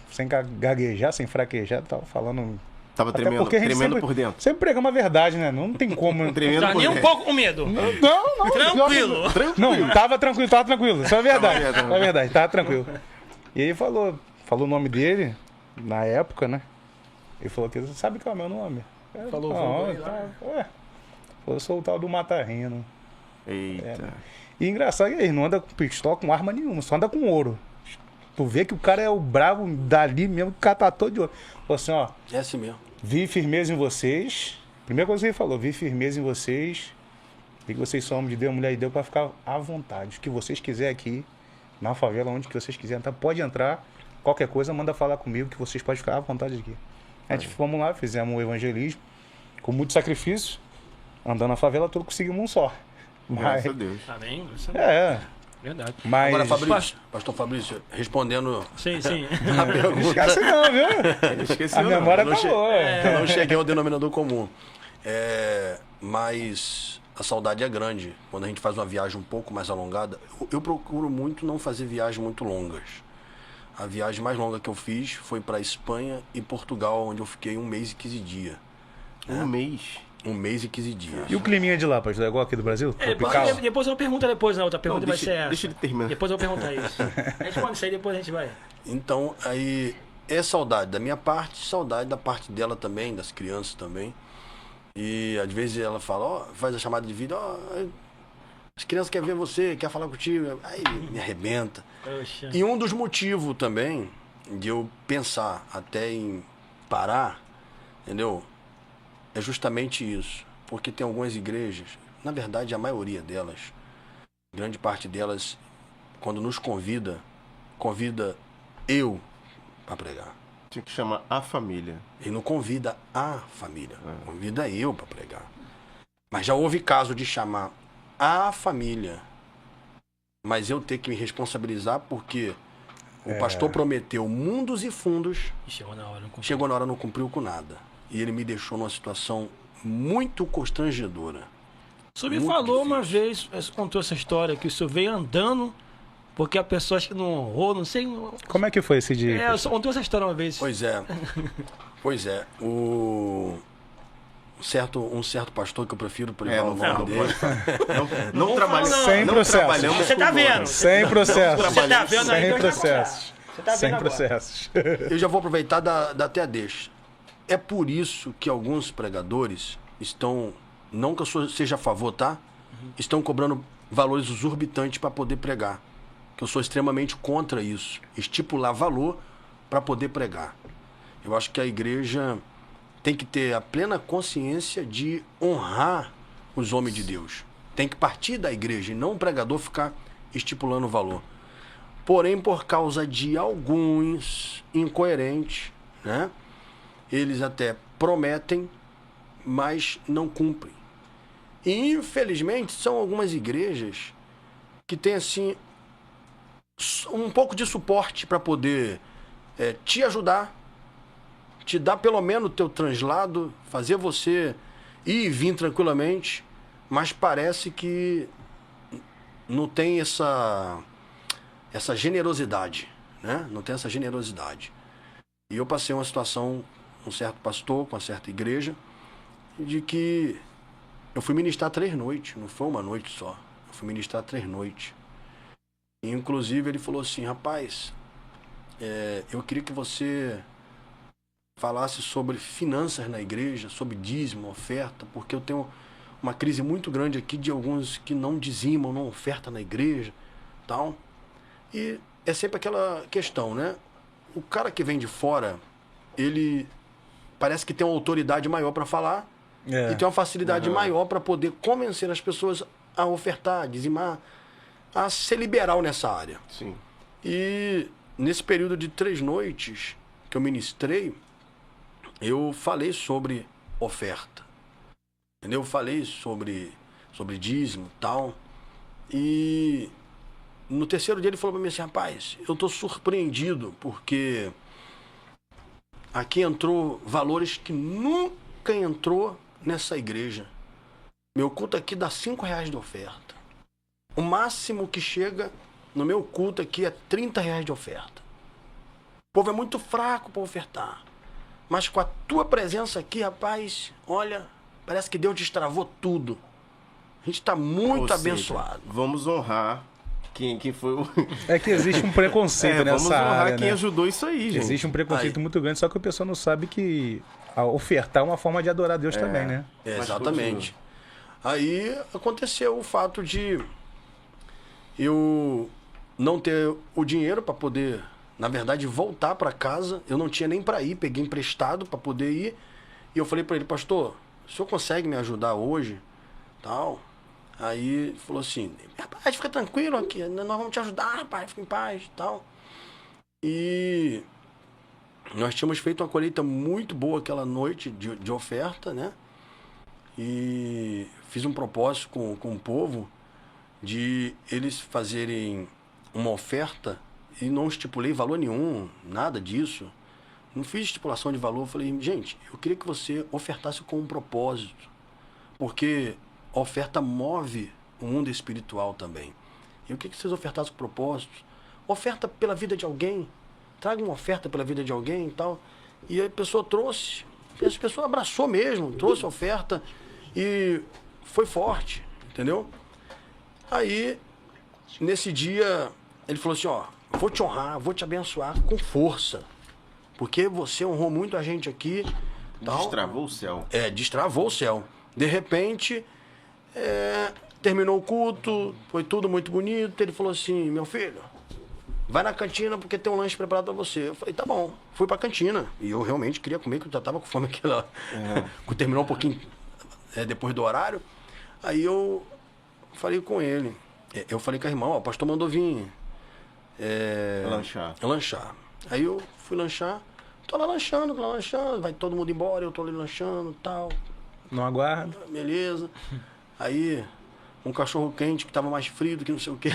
gaguejar, sem fraquejar, tal, falando. Tava tremendo por dentro. Sempre pregamos a verdade, né? Não tem como. Tá nem um pouco com medo. Não. Tranquilo. Não, tava tranquilo. Isso é verdade. É verdade, tava tranquilo. E ele falou o nome dele, na época, né? Ele falou que sabe qual é o meu nome? Falou, eu sou o tal do Matarrino. Eita. E engraçado que ele não anda com pistola, com arma nenhuma, só anda com ouro. Tu vê que o cara é o bravo dali mesmo, o cara tá todo de ouro. Falou assim, ó. É assim mesmo. Vi firmeza em vocês. Primeira coisa que ele falou, vi firmeza em vocês. Vi que vocês são homem de Deus, mulher de Deus, para ficar à vontade. O que vocês quiserem aqui, na favela, onde que vocês quiserem, tá? Pode entrar. Qualquer coisa, manda falar comigo, que vocês podem ficar à vontade aqui. A gente fomos lá, fizemos um evangelismo, com muito sacrifício. andando na favela toda, conseguimos um só. Mas, Graças a Deus. Tá bem? Verdade. mas... Agora, Fabrício, pastor Fabrício, respondendo Sim. a pergunta. Esquece não, viu? Esqueceu, A memória Eu não tá che- boa. Eu não cheguei ao denominador comum. Mas a saudade é grande. Quando a gente faz uma viagem um pouco mais alongada, eu procuro muito não fazer viagens muito longas. A viagem mais longa que eu fiz foi para Espanha e Portugal, onde eu fiquei 1 mês e 15 dias. Um mês. 1 mês e 15 dias. E o climinha de lá, pastor? É igual aqui do Brasil? Tropical? Depois eu pergunto depois, a outra pergunta Não, vai ser essa. deixa ele terminar. Depois eu vou perguntar isso. Responde isso aí, depois a gente vai. Então, aí é saudade da minha parte, saudade da parte dela também, das crianças também. E às vezes ela fala, ó, faz a chamada de vídeo, ó, as crianças querem ver você, quer falar contigo, aí me arrebenta. Poxa. E um dos motivos também de eu pensar até em parar, entendeu? É justamente isso. Porque tem algumas igrejas, na verdade a maioria delas, grande parte delas, quando nos convida eu para pregar. Tinha que chamar a família. Ele não convida a família, convida eu para pregar. Mas já houve caso de chamar a família, mas eu ter que me responsabilizar porque o pastor prometeu mundos e fundos, E chegou na hora, não comprei. chegou na hora não cumpriu com nada. E ele me deixou numa situação muito constrangedora. O senhor me Muito falou uma difícil. vez, contou essa história, que o senhor veio andando porque a pessoa acho que não honrou, não sei. Como é que foi esse dia? O senhor contou essa história uma vez. Pois é. Um certo pastor que eu prefiro privar o nome dele. Não trabalhamos. Sem não processo. trabalhamos Você tá com vendo? donos. Sem processo. Você tá vendo aí? Sem que eu já processos. Você tá vendo Sem agora. processos. Eu já vou aproveitar da até a deixa. É por isso que alguns pregadores estão, não que eu seja a favor, tá? Estão cobrando valores exorbitantes para poder pregar. Que eu sou extremamente contra isso. Estipular valor para poder pregar. Eu acho que a igreja tem que ter a plena consciência de honrar os homens de Deus. Tem que partir da igreja e não o pregador ficar estipulando valor. Porém, por causa de alguns incoerentes, né? Eles até prometem, mas não cumprem. E, infelizmente, são algumas igrejas que têm, assim, um pouco de suporte para poder te ajudar, te dar pelo menos o teu translado, fazer você ir e vir tranquilamente, mas parece que não tem essa generosidade, né? Não tem essa generosidade. E eu passei uma situação com um certo pastor, com uma certa igreja, de que eu fui ministrar 3 noites, não foi uma noite só. Eu fui ministrar 3 noites. E, inclusive, ele falou assim, rapaz, eu queria que você falasse sobre finanças na igreja, sobre dízimo, oferta, porque eu tenho uma crise muito grande aqui de alguns que não dizimam, não ofertam na igreja, tal. E é sempre aquela questão, né? O cara que vem de fora, ele parece que tem uma autoridade maior para falar e tem uma facilidade maior para poder convencer as pessoas a ofertar, a dizimar, a ser liberal nessa área. Sim. E nesse período de 3 noites que eu ministrei, eu falei sobre oferta. Entendeu? Eu falei sobre dízimo e tal. E no 3º dia ele falou para mim assim, rapaz, eu tô surpreendido porque aqui entrou valores que nunca entrou nessa igreja. Meu culto aqui dá R$5 de oferta. O máximo que chega no meu culto aqui é R$30 de oferta. O povo é muito fraco para ofertar. Mas com a tua presença aqui, rapaz, olha, parece que Deus destravou tudo. A gente está muito Ou seja, abençoado. Vamos honrar quem foi o... É que existe um preconceito vamos nessa honrar área, quem né? ajudou isso aí, gente. Existe um preconceito Aí. muito grande, só que a pessoa não sabe que a ofertar é uma forma de adorar a Deus também, né? Exatamente. Aí aconteceu o fato de eu não ter o dinheiro para poder, na verdade, voltar para casa. Eu não tinha nem para ir, peguei emprestado para poder ir. E eu falei para ele, pastor, o senhor consegue me ajudar hoje? Tal. Aí ele falou assim, rapaz, fica tranquilo aqui, nós vamos te ajudar, rapaz, fica em paz, tal. E nós tínhamos feito uma colheita muito boa aquela noite de oferta, né? e fiz um propósito com o povo de eles fazerem uma oferta e não estipulei valor nenhum, nada disso. Não fiz estipulação de valor. Falei, gente, eu queria que você ofertasse com um propósito, porque a oferta move o mundo espiritual também. Eu queria que vocês ofertassem com propósitos. Oferta pela vida de alguém. Traga uma oferta pela vida de alguém e tal. E a pessoa trouxe. A pessoa abraçou mesmo, trouxe a oferta e foi forte, entendeu? Aí, nesse dia, ele falou assim, ó, vou te honrar, vou te abençoar com força. Porque você honrou muito a gente aqui. Tal. Destravou o céu. Destravou o céu. De repente, terminou o culto, foi tudo muito bonito. Ele falou assim, meu filho, vai na cantina porque tem um lanche preparado pra você. Eu falei, tá bom. Fui pra cantina. E eu realmente queria comer, porque eu já tava com fome aquela... Terminou um pouquinho depois do horário. Aí eu falei com ele. Eu falei com a irmã, ó, o pastor mandou vir... lanchar. Aí eu fui lanchar. Tô lá lanchando. Vai todo mundo embora, eu tô ali lanchando e tal. Não aguardo. Beleza. Aí... um cachorro quente que tava mais frio do que não sei o quê.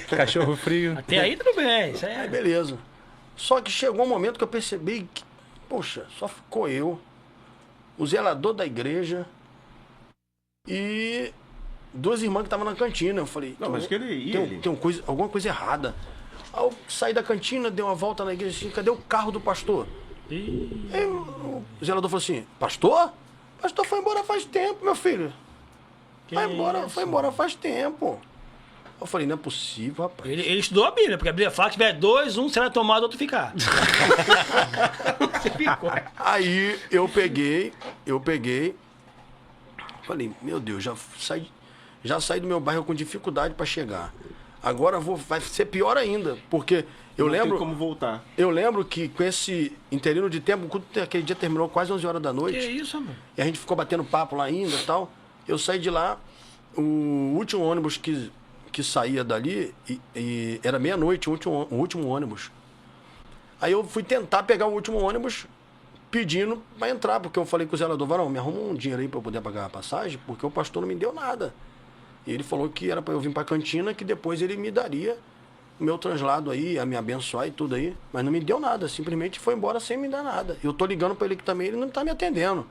Cachorro frio. Até aí tudo bem. Isso Aí beleza. Só que chegou um momento que eu percebi que, poxa, só ficou eu, o zelador da igreja e duas irmãs que estavam na cantina. Eu falei, não, mas que ele... tem alguma coisa errada. Aí eu saí da cantina, dei uma volta na igreja assim, cadê o carro do pastor? Aí o zelador falou assim, pastor? O pastor foi embora faz tempo, meu filho. Foi embora faz tempo. Eu falei, não é possível, rapaz. Ele estudou a Bíblia, porque a Bíblia fala que se tiver 2, um será tomado, outro ficar. Você ficou. Aí eu peguei, falei, meu Deus, já saí do meu bairro com dificuldade para chegar. Agora vai ser pior ainda, porque eu não lembro... tem como voltar. Eu lembro que com esse interino de tempo, o culto aquele dia terminou quase 11 horas da noite. Que isso, amor? E a gente ficou batendo papo lá ainda e tal. Eu saí de lá, o último ônibus que saía dali, e era meia-noite o último ônibus. Aí eu fui tentar pegar o último ônibus pedindo para entrar, porque eu falei com o zelador, varão, me arruma um dinheiro aí para eu poder pagar a passagem, porque o pastor não me deu nada. E ele falou que era para eu vir para a cantina, que depois ele me daria o meu translado aí, a me abençoar e tudo aí. Mas não me deu nada, simplesmente foi embora sem me dar nada. Eu tô ligando para ele que também, ele não tá me atendendo.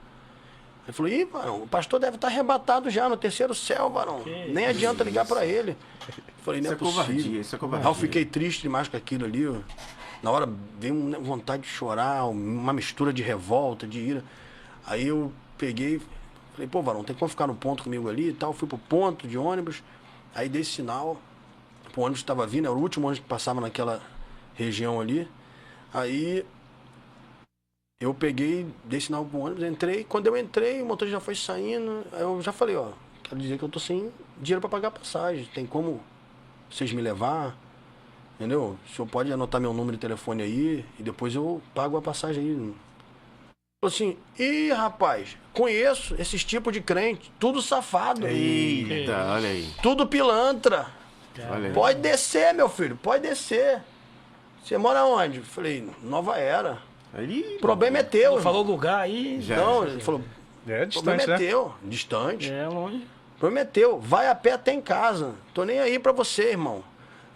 Ele falou, ih, varão, o pastor deve estar arrebatado já no terceiro céu, varão. Nem adianta ligar para ele. Eu falei, não é possível. Isso é covardia. Aí eu fiquei triste demais com aquilo ali. Na hora veio uma vontade de chorar, uma mistura de revolta, de ira. Aí eu peguei, falei, pô, varão, tem como ficar no ponto comigo ali e tal. Fui pro ponto de ônibus, aí dei sinal, o ônibus estava vindo, era o último ônibus que passava naquela região ali. Aí... eu peguei, dei sinal pro ônibus, entrei. Quando eu entrei, o motor já foi saindo. Aí eu já falei, ó, quero dizer que eu tô sem dinheiro para pagar a passagem. Tem como vocês me levar? Entendeu? O senhor pode anotar meu número de telefone aí e depois eu pago a passagem aí. Falei assim, ih, rapaz, conheço esses tipos de crente, tudo safado. Eita, olha aí. Tudo pilantra. Olha aí. Pode descer, meu filho, pode descer. Você mora onde? Falei, Nova Era. Aí, O problema é teu. Ele falou o lugar aí. Não, ele falou, É o problema distante, é né? teu, distante. É longe. O problema é teu, vai a pé até em casa. Tô nem aí pra você, irmão.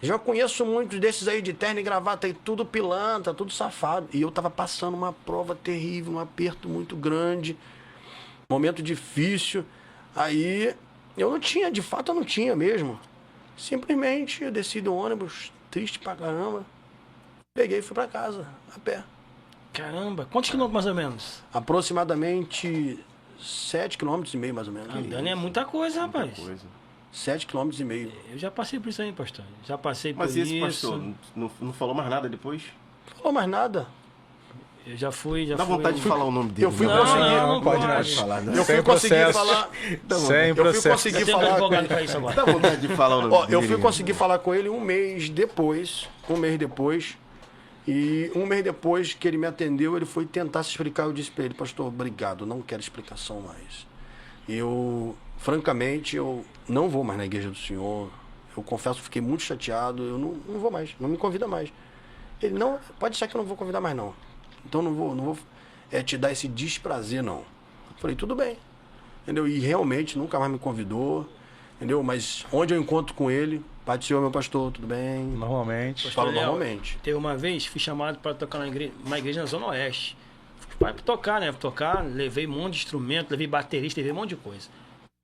Já conheço muitos desses aí de terno e gravata aí, tudo pilantra, tudo safado. E eu tava passando uma prova terrível, um aperto muito grande, momento difícil. Aí eu não tinha, de fato eu não tinha mesmo. Simplesmente eu desci do ônibus, triste pra caramba. Peguei e fui pra casa, a pé. Caramba, quantos quilômetros mais ou menos? Aproximadamente 7,5 km mais ou menos. Andando é muita coisa, rapaz. 7,5 km. Eu já passei por isso aí, pastor. Já passei por Mas esse isso. pastor não falou mais nada depois? Falou mais nada. Eu já fui, já Dá fui. vontade de falar o nome dele. Eu fui né? conseguir. não pode pode. falar, né? Eu fui Sem conseguir processo. falar. Sem Eu fui processo. conseguir Eu tenho um falar com advogado ele. pra isso agora. Dá vontade de falar o nome Ó, dele. eu fui conseguir falar com ele um mês depois. E um mês depois que ele me atendeu, ele foi tentar se explicar. Eu disse pra ele, pastor, obrigado, não quero explicação mais. Eu, francamente, eu não vou mais na igreja do senhor. Eu confesso que fiquei muito chateado. Eu não vou mais, não me convida mais. Ele, não, pode ser que eu não vou convidar mais não. Então não vou te dar esse desprazer não. Falei, tudo bem. Entendeu? E realmente nunca mais me convidou. Entendeu? Mas onde eu encontro com ele, Pai do Senhor, meu pastor, tudo bem? Normalmente. Falo Léo, normalmente. Teve uma vez, fui chamado para tocar uma igreja na Zona Oeste. Para tocar, né? Tocar, levei um monte de instrumento, levei baterista, levei um monte de coisa.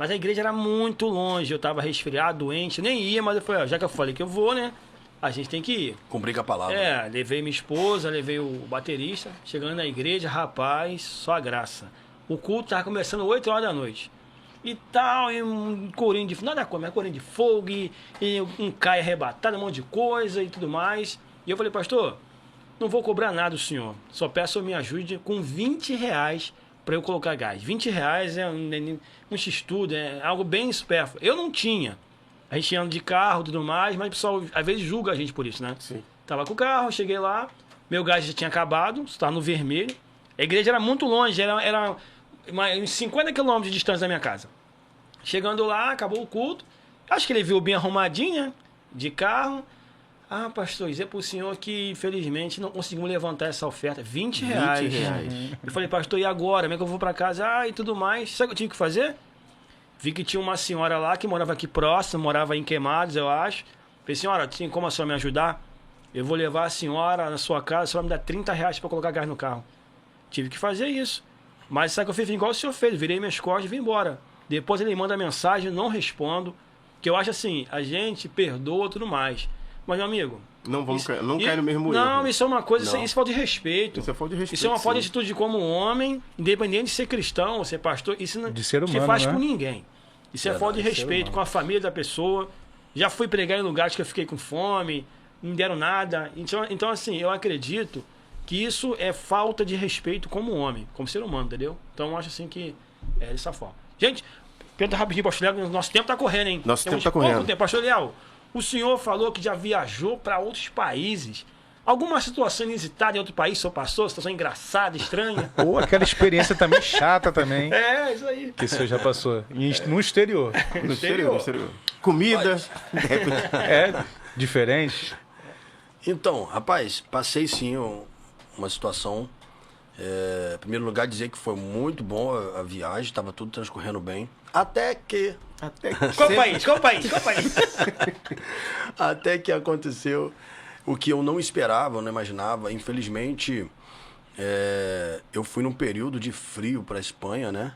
Mas a igreja era muito longe, eu tava resfriado, doente, nem ia, mas eu falei, ó, já que eu falei que eu vou, né? A gente tem que ir. Cumprir com a palavra. É, levei minha esposa, levei o baterista. Chegando na igreja, rapaz, só a graça. O culto tava começando 8 horas da noite. E tal, e um corinho de... Nada como, é corinho de fogo, e um caia arrebatado, um monte de coisa e tudo mais. E eu falei, pastor, não vou cobrar nada do senhor. Só peço me ajude com R$20 para eu colocar gás. R$20 é um x-tudo, é algo bem supérfluo. Eu não tinha. A gente anda de carro e tudo mais, mas o pessoal às vezes julga a gente por isso, né? Sim. Tava com o carro, cheguei lá, meu gás já tinha acabado, estava no vermelho. A igreja era muito longe, era uns 50 quilômetros de distância da minha casa. Chegando lá, acabou o culto. Acho que ele viu bem arrumadinho, de carro. Ah, pastor, dizer pro senhor que infelizmente não conseguimos levantar essa oferta. R$20. Eu falei, pastor, e agora? Como é que eu vou pra casa? Ah, e tudo mais. Sabe o que eu tive que fazer? Vi que tinha uma senhora lá que morava aqui próximo, morava em Queimados, eu acho. Falei, senhora, tem como a senhora me ajudar? Eu vou levar a senhora na sua casa, a senhora me dá R$30 pra colocar gás no carro. Tive que fazer isso. Mas sabe o que eu fiz? Igual o senhor fez, virei minhas costas e vim embora. Depois ele manda mensagem, não respondo. Que eu acho assim, a gente perdoa e tudo mais. Mas, meu amigo... Não cai no mesmo erro. Não, isso é uma coisa, Não. isso é falta de respeito. Isso é falta de respeito. Isso é uma falta de sim. atitude como homem, independente de ser cristão ou ser pastor. Isso não De ser se humano, faz né? com ninguém. Isso é falta de respeito com a família da pessoa. Já fui pregar em lugares que eu fiquei com fome, não deram nada. Então, assim, eu acredito que isso é falta de respeito como homem, como ser humano, entendeu? Então, eu acho assim que é dessa forma. Gente, pergunta rapidinho, pastor Léo, nosso tempo tá correndo, hein? Nosso tempo Temos tá correndo. pouco tempo. Pastor Léo, o senhor falou que já viajou para outros países. Alguma situação inusitada em outro país, senhor passou? Situação engraçada, estranha? Ou aquela experiência também chata também, É, isso aí. que o senhor já passou. No exterior. No exterior. Comida. É diferente. Então, rapaz, passei sim uma situação. Em primeiro lugar, dizer que foi muito bom a viagem, estava tudo transcorrendo bem. Até que Qual país? Qual país? Até que aconteceu o que eu não esperava, eu não imaginava. Infelizmente, eu fui num período de frio para a Espanha, né?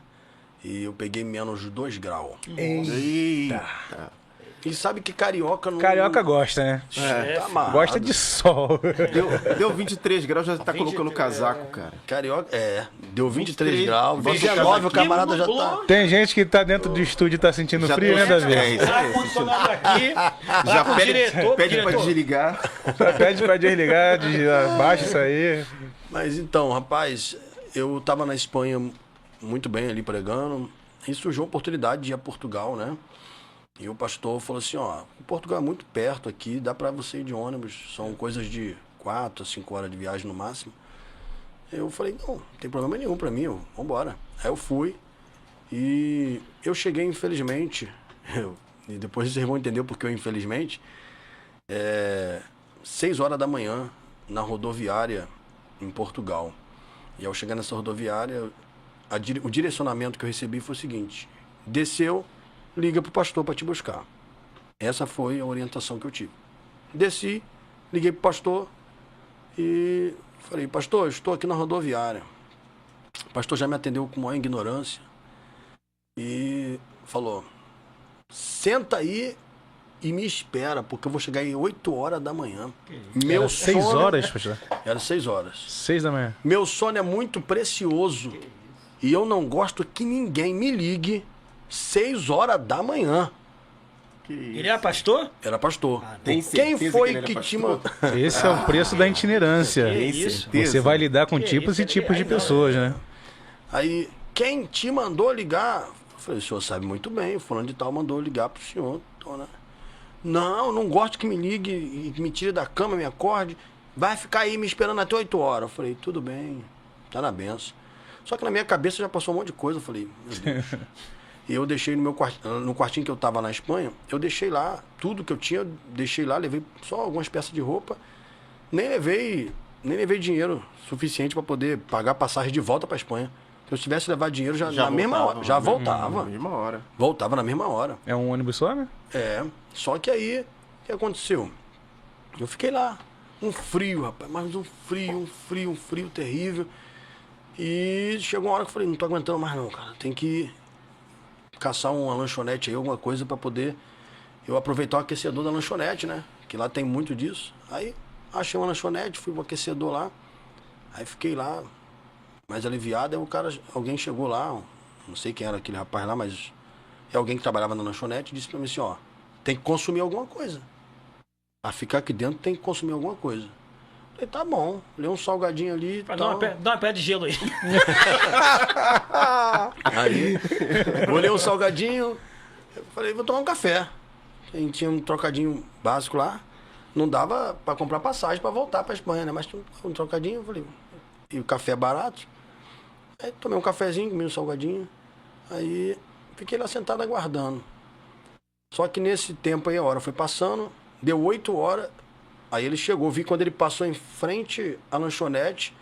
E eu peguei menos de 2 graus. Eita. E sabe que carioca não... Carioca gosta, né? Tá amarrado. Gosta de sol. Deu 23 graus, já tá colocando casaco, cara. Carioca, deu 23 23 graus. bota o 19, o casaquinho, camarada já tá... nublou. Tem gente que tá dentro do estúdio e tá sentindo Já frio, tô- né, Davi? É, isso aí. Ar-condicionado aqui. Já com o diretor, pede pra diretor. desligar. Pede pra desligar, abaixa isso aí. Mas então, rapaz, eu tava na Espanha muito bem ali pregando. E surgiu a oportunidade de ir a Portugal, né? E o pastor falou assim, ó, Portugal é muito perto aqui, dá pra você ir de ônibus, são coisas de 4 a 5 horas de viagem no máximo. Eu falei, não tem problema nenhum pra mim, vambora. Aí eu fui e eu cheguei, infelizmente, e depois vocês vão entender porque eu infelizmente, 6 horas da manhã na rodoviária em Portugal. E ao chegar nessa rodoviária, o direcionamento que eu recebi foi o seguinte, desceu, liga pro pastor para te buscar. Essa foi a orientação que eu tive. Desci, liguei pro pastor e falei, pastor, eu estou aqui na rodoviária. O pastor já me atendeu com maior ignorância e falou, senta aí e me espera, porque eu vou chegar em 8 horas da manhã. Era 6 horas, pastor? Era 6 horas. 6 da manhã. Meu sono é muito precioso e eu não gosto que ninguém me ligue 6 horas da manhã. Ele é pastor? Era pastor. tem Quem certeza foi que ele era que te pastor? mandou? Esse é o preço da itinerância. Que Tem isso? certeza? Você vai lidar com Que tipos isso? e tipos de Aí não. pessoas, né? Aí, quem te mandou ligar? Eu falei, o senhor sabe muito bem, o fulano de tal mandou ligar pro senhor. Então, né? Não gosto que me ligue e me tire da cama, me acorde. Vai ficar aí me esperando até 8 horas. Eu falei, tudo bem, tá na benção. Só que na minha cabeça já passou um monte de coisa. Eu falei, meu Deus. E eu deixei no quartinho que eu tava na Espanha, eu deixei lá, tudo que eu tinha, deixei lá, levei só algumas peças de roupa. Nem levei dinheiro suficiente para poder pagar passagem de volta para Espanha. Se eu tivesse levado dinheiro, na mesma voltava, hora. Já voltava. Na mesma hora. Voltava na mesma hora. É um ônibus só, né? Só que aí, o que aconteceu? Eu fiquei lá, um frio, rapaz, mas um frio terrível. E chegou uma hora que eu falei, não tô aguentando mais não, cara. Tem que caçar uma lanchonete aí, alguma coisa pra poder eu aproveitar o aquecedor da lanchonete, né? Que lá tem muito disso. Aí achei uma lanchonete, fui pro aquecedor lá. Aí fiquei lá, mais aliviado. Aí alguém chegou lá, não sei quem era aquele rapaz lá, mas é alguém que trabalhava na lanchonete e disse pra mim assim, ó, tem que consumir alguma coisa. Pra ficar aqui dentro tem que consumir alguma coisa. Falei, tá bom, lê um salgadinho ali e tal. Dá uma pedra de gelo aí. Aí, vou ler um salgadinho, eu falei, vou tomar um café. A gente tinha um trocadinho básico lá, não dava pra comprar passagem pra voltar pra Espanha, né? Mas tinha um trocadinho, eu falei, e o café é barato. Aí tomei um cafezinho, comi um salgadinho, aí fiquei lá sentado aguardando. Só que nesse tempo aí a hora foi passando, deu 8 horas, aí ele chegou, vi quando ele passou em frente à lanchonete,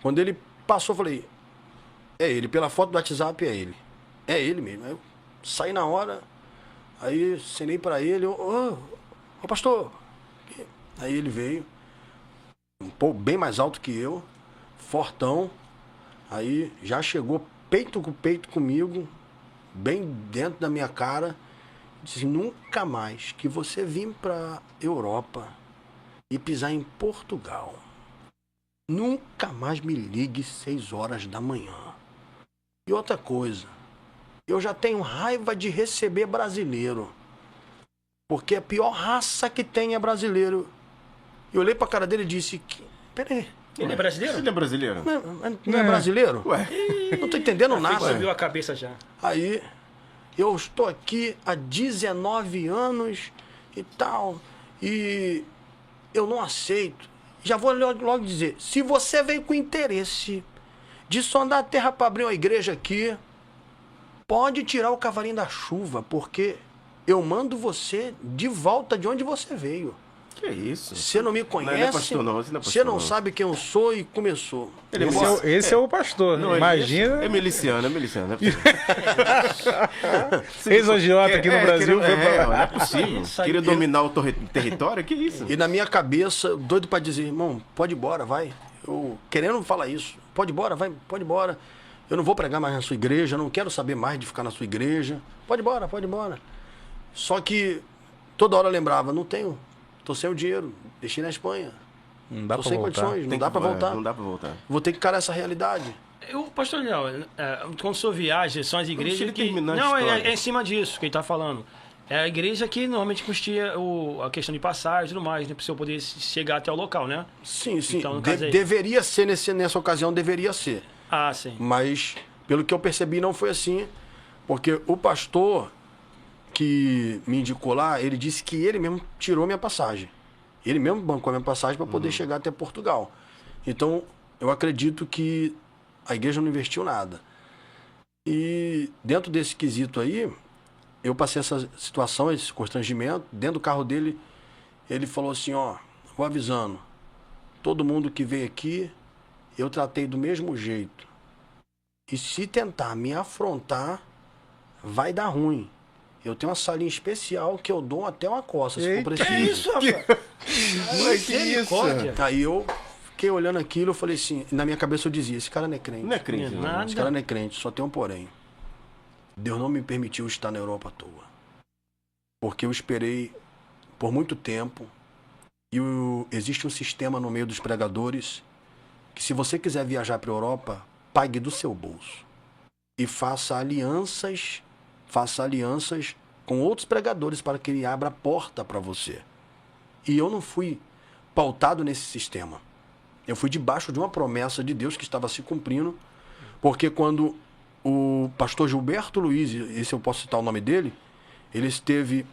quando ele passou, eu falei, é ele, pela foto do WhatsApp é ele. É ele mesmo. Aí eu saí na hora, aí cenei pra ele, ô pastor. Aí ele veio, um pouco bem mais alto que eu, fortão, aí já chegou peito com peito comigo, bem dentro da minha cara, disse, nunca mais que você vir pra Europa e pisar em Portugal, nunca mais me ligue 6 horas da manhã. E outra coisa, eu já tenho raiva de receber brasileiro, porque a pior raça que tem é brasileiro. Eu olhei pra cara dele e disse, peraí, Ele é brasileiro? Ele é brasileiro? não é brasileiro? Ué. Não tô entendendo nada. Subiu a cabeça já. Aí, eu estou aqui há 19 anos e tal, e eu não aceito. Já vou logo dizer, se você veio com interesse de sondar a terra para abrir uma igreja aqui, pode tirar o cavalinho da chuva, porque eu mando você de volta de onde você veio. Que isso? Você não me conhece, Não é pastor, não. Você não é você pastor, não não. sabe quem eu sou e começou. Esse é o pastor. Não, Imagina. É miliciano, é miliciano. Ex-agiota aqui no Brasil. Não é possível. Isso aí. Queria dominar o território? Que isso? E na minha cabeça, doido pra dizer, irmão, pode ir embora, vai. Eu querendo falar isso. Pode ir embora, vai, pode ir embora. Eu não vou pregar mais na sua igreja, eu não quero saber mais de ficar na sua igreja. Pode ir embora, pode ir embora. Só que toda hora eu lembrava, não tenho, tô sem o dinheiro, deixei na Espanha. Não dá Tô pra sem voltar. condições, não dá pra voltar. Não dá pra voltar. Vou ter que encarar essa realidade. Pastor Léo, quando o senhor viaja, são as igrejas ele que... terminar a Não, história. é em cima disso que ele tá falando. É a igreja que normalmente custia a questão de passagem e tudo mais, né? Pra o senhor poder chegar até o local, né? Sim, sim. Então, no caso aí- Deveria ser, nessa ocasião, deveria ser. Ah, sim. Mas, pelo que eu percebi, não foi assim. Porque o pastor que me indicou lá, ele disse que ele mesmo tirou minha passagem. Ele mesmo bancou a minha passagem para poder chegar até Portugal. Então, eu acredito que a igreja não investiu nada. E dentro desse quesito aí, eu passei essa situação, esse constrangimento. Dentro do carro dele, ele falou assim, ó, vou avisando, todo mundo que veio aqui, eu tratei do mesmo jeito. E se tentar me afrontar, vai dar ruim. Eu tenho uma salinha especial que eu dou até uma coça, se for preciso. Que isso, rapaz? Mas que isso? Misericórdia. Aí eu fiquei olhando aquilo, eu falei assim, na minha cabeça eu dizia, esse cara não é crente. Não é crente, não. Nada. Esse cara não é crente, só tem um porém. Deus não me permitiu estar na Europa à toa. Porque eu esperei por muito tempo e existe um sistema no meio dos pregadores que se você quiser viajar para a Europa, pague do seu bolso. E faça alianças com outros pregadores para que ele abra a porta para você. E eu não fui pautado nesse sistema. Eu fui debaixo de uma promessa de Deus que estava se cumprindo, porque quando o pastor Gilberto Luiz, esse eu posso citar o nome dele, ele esteve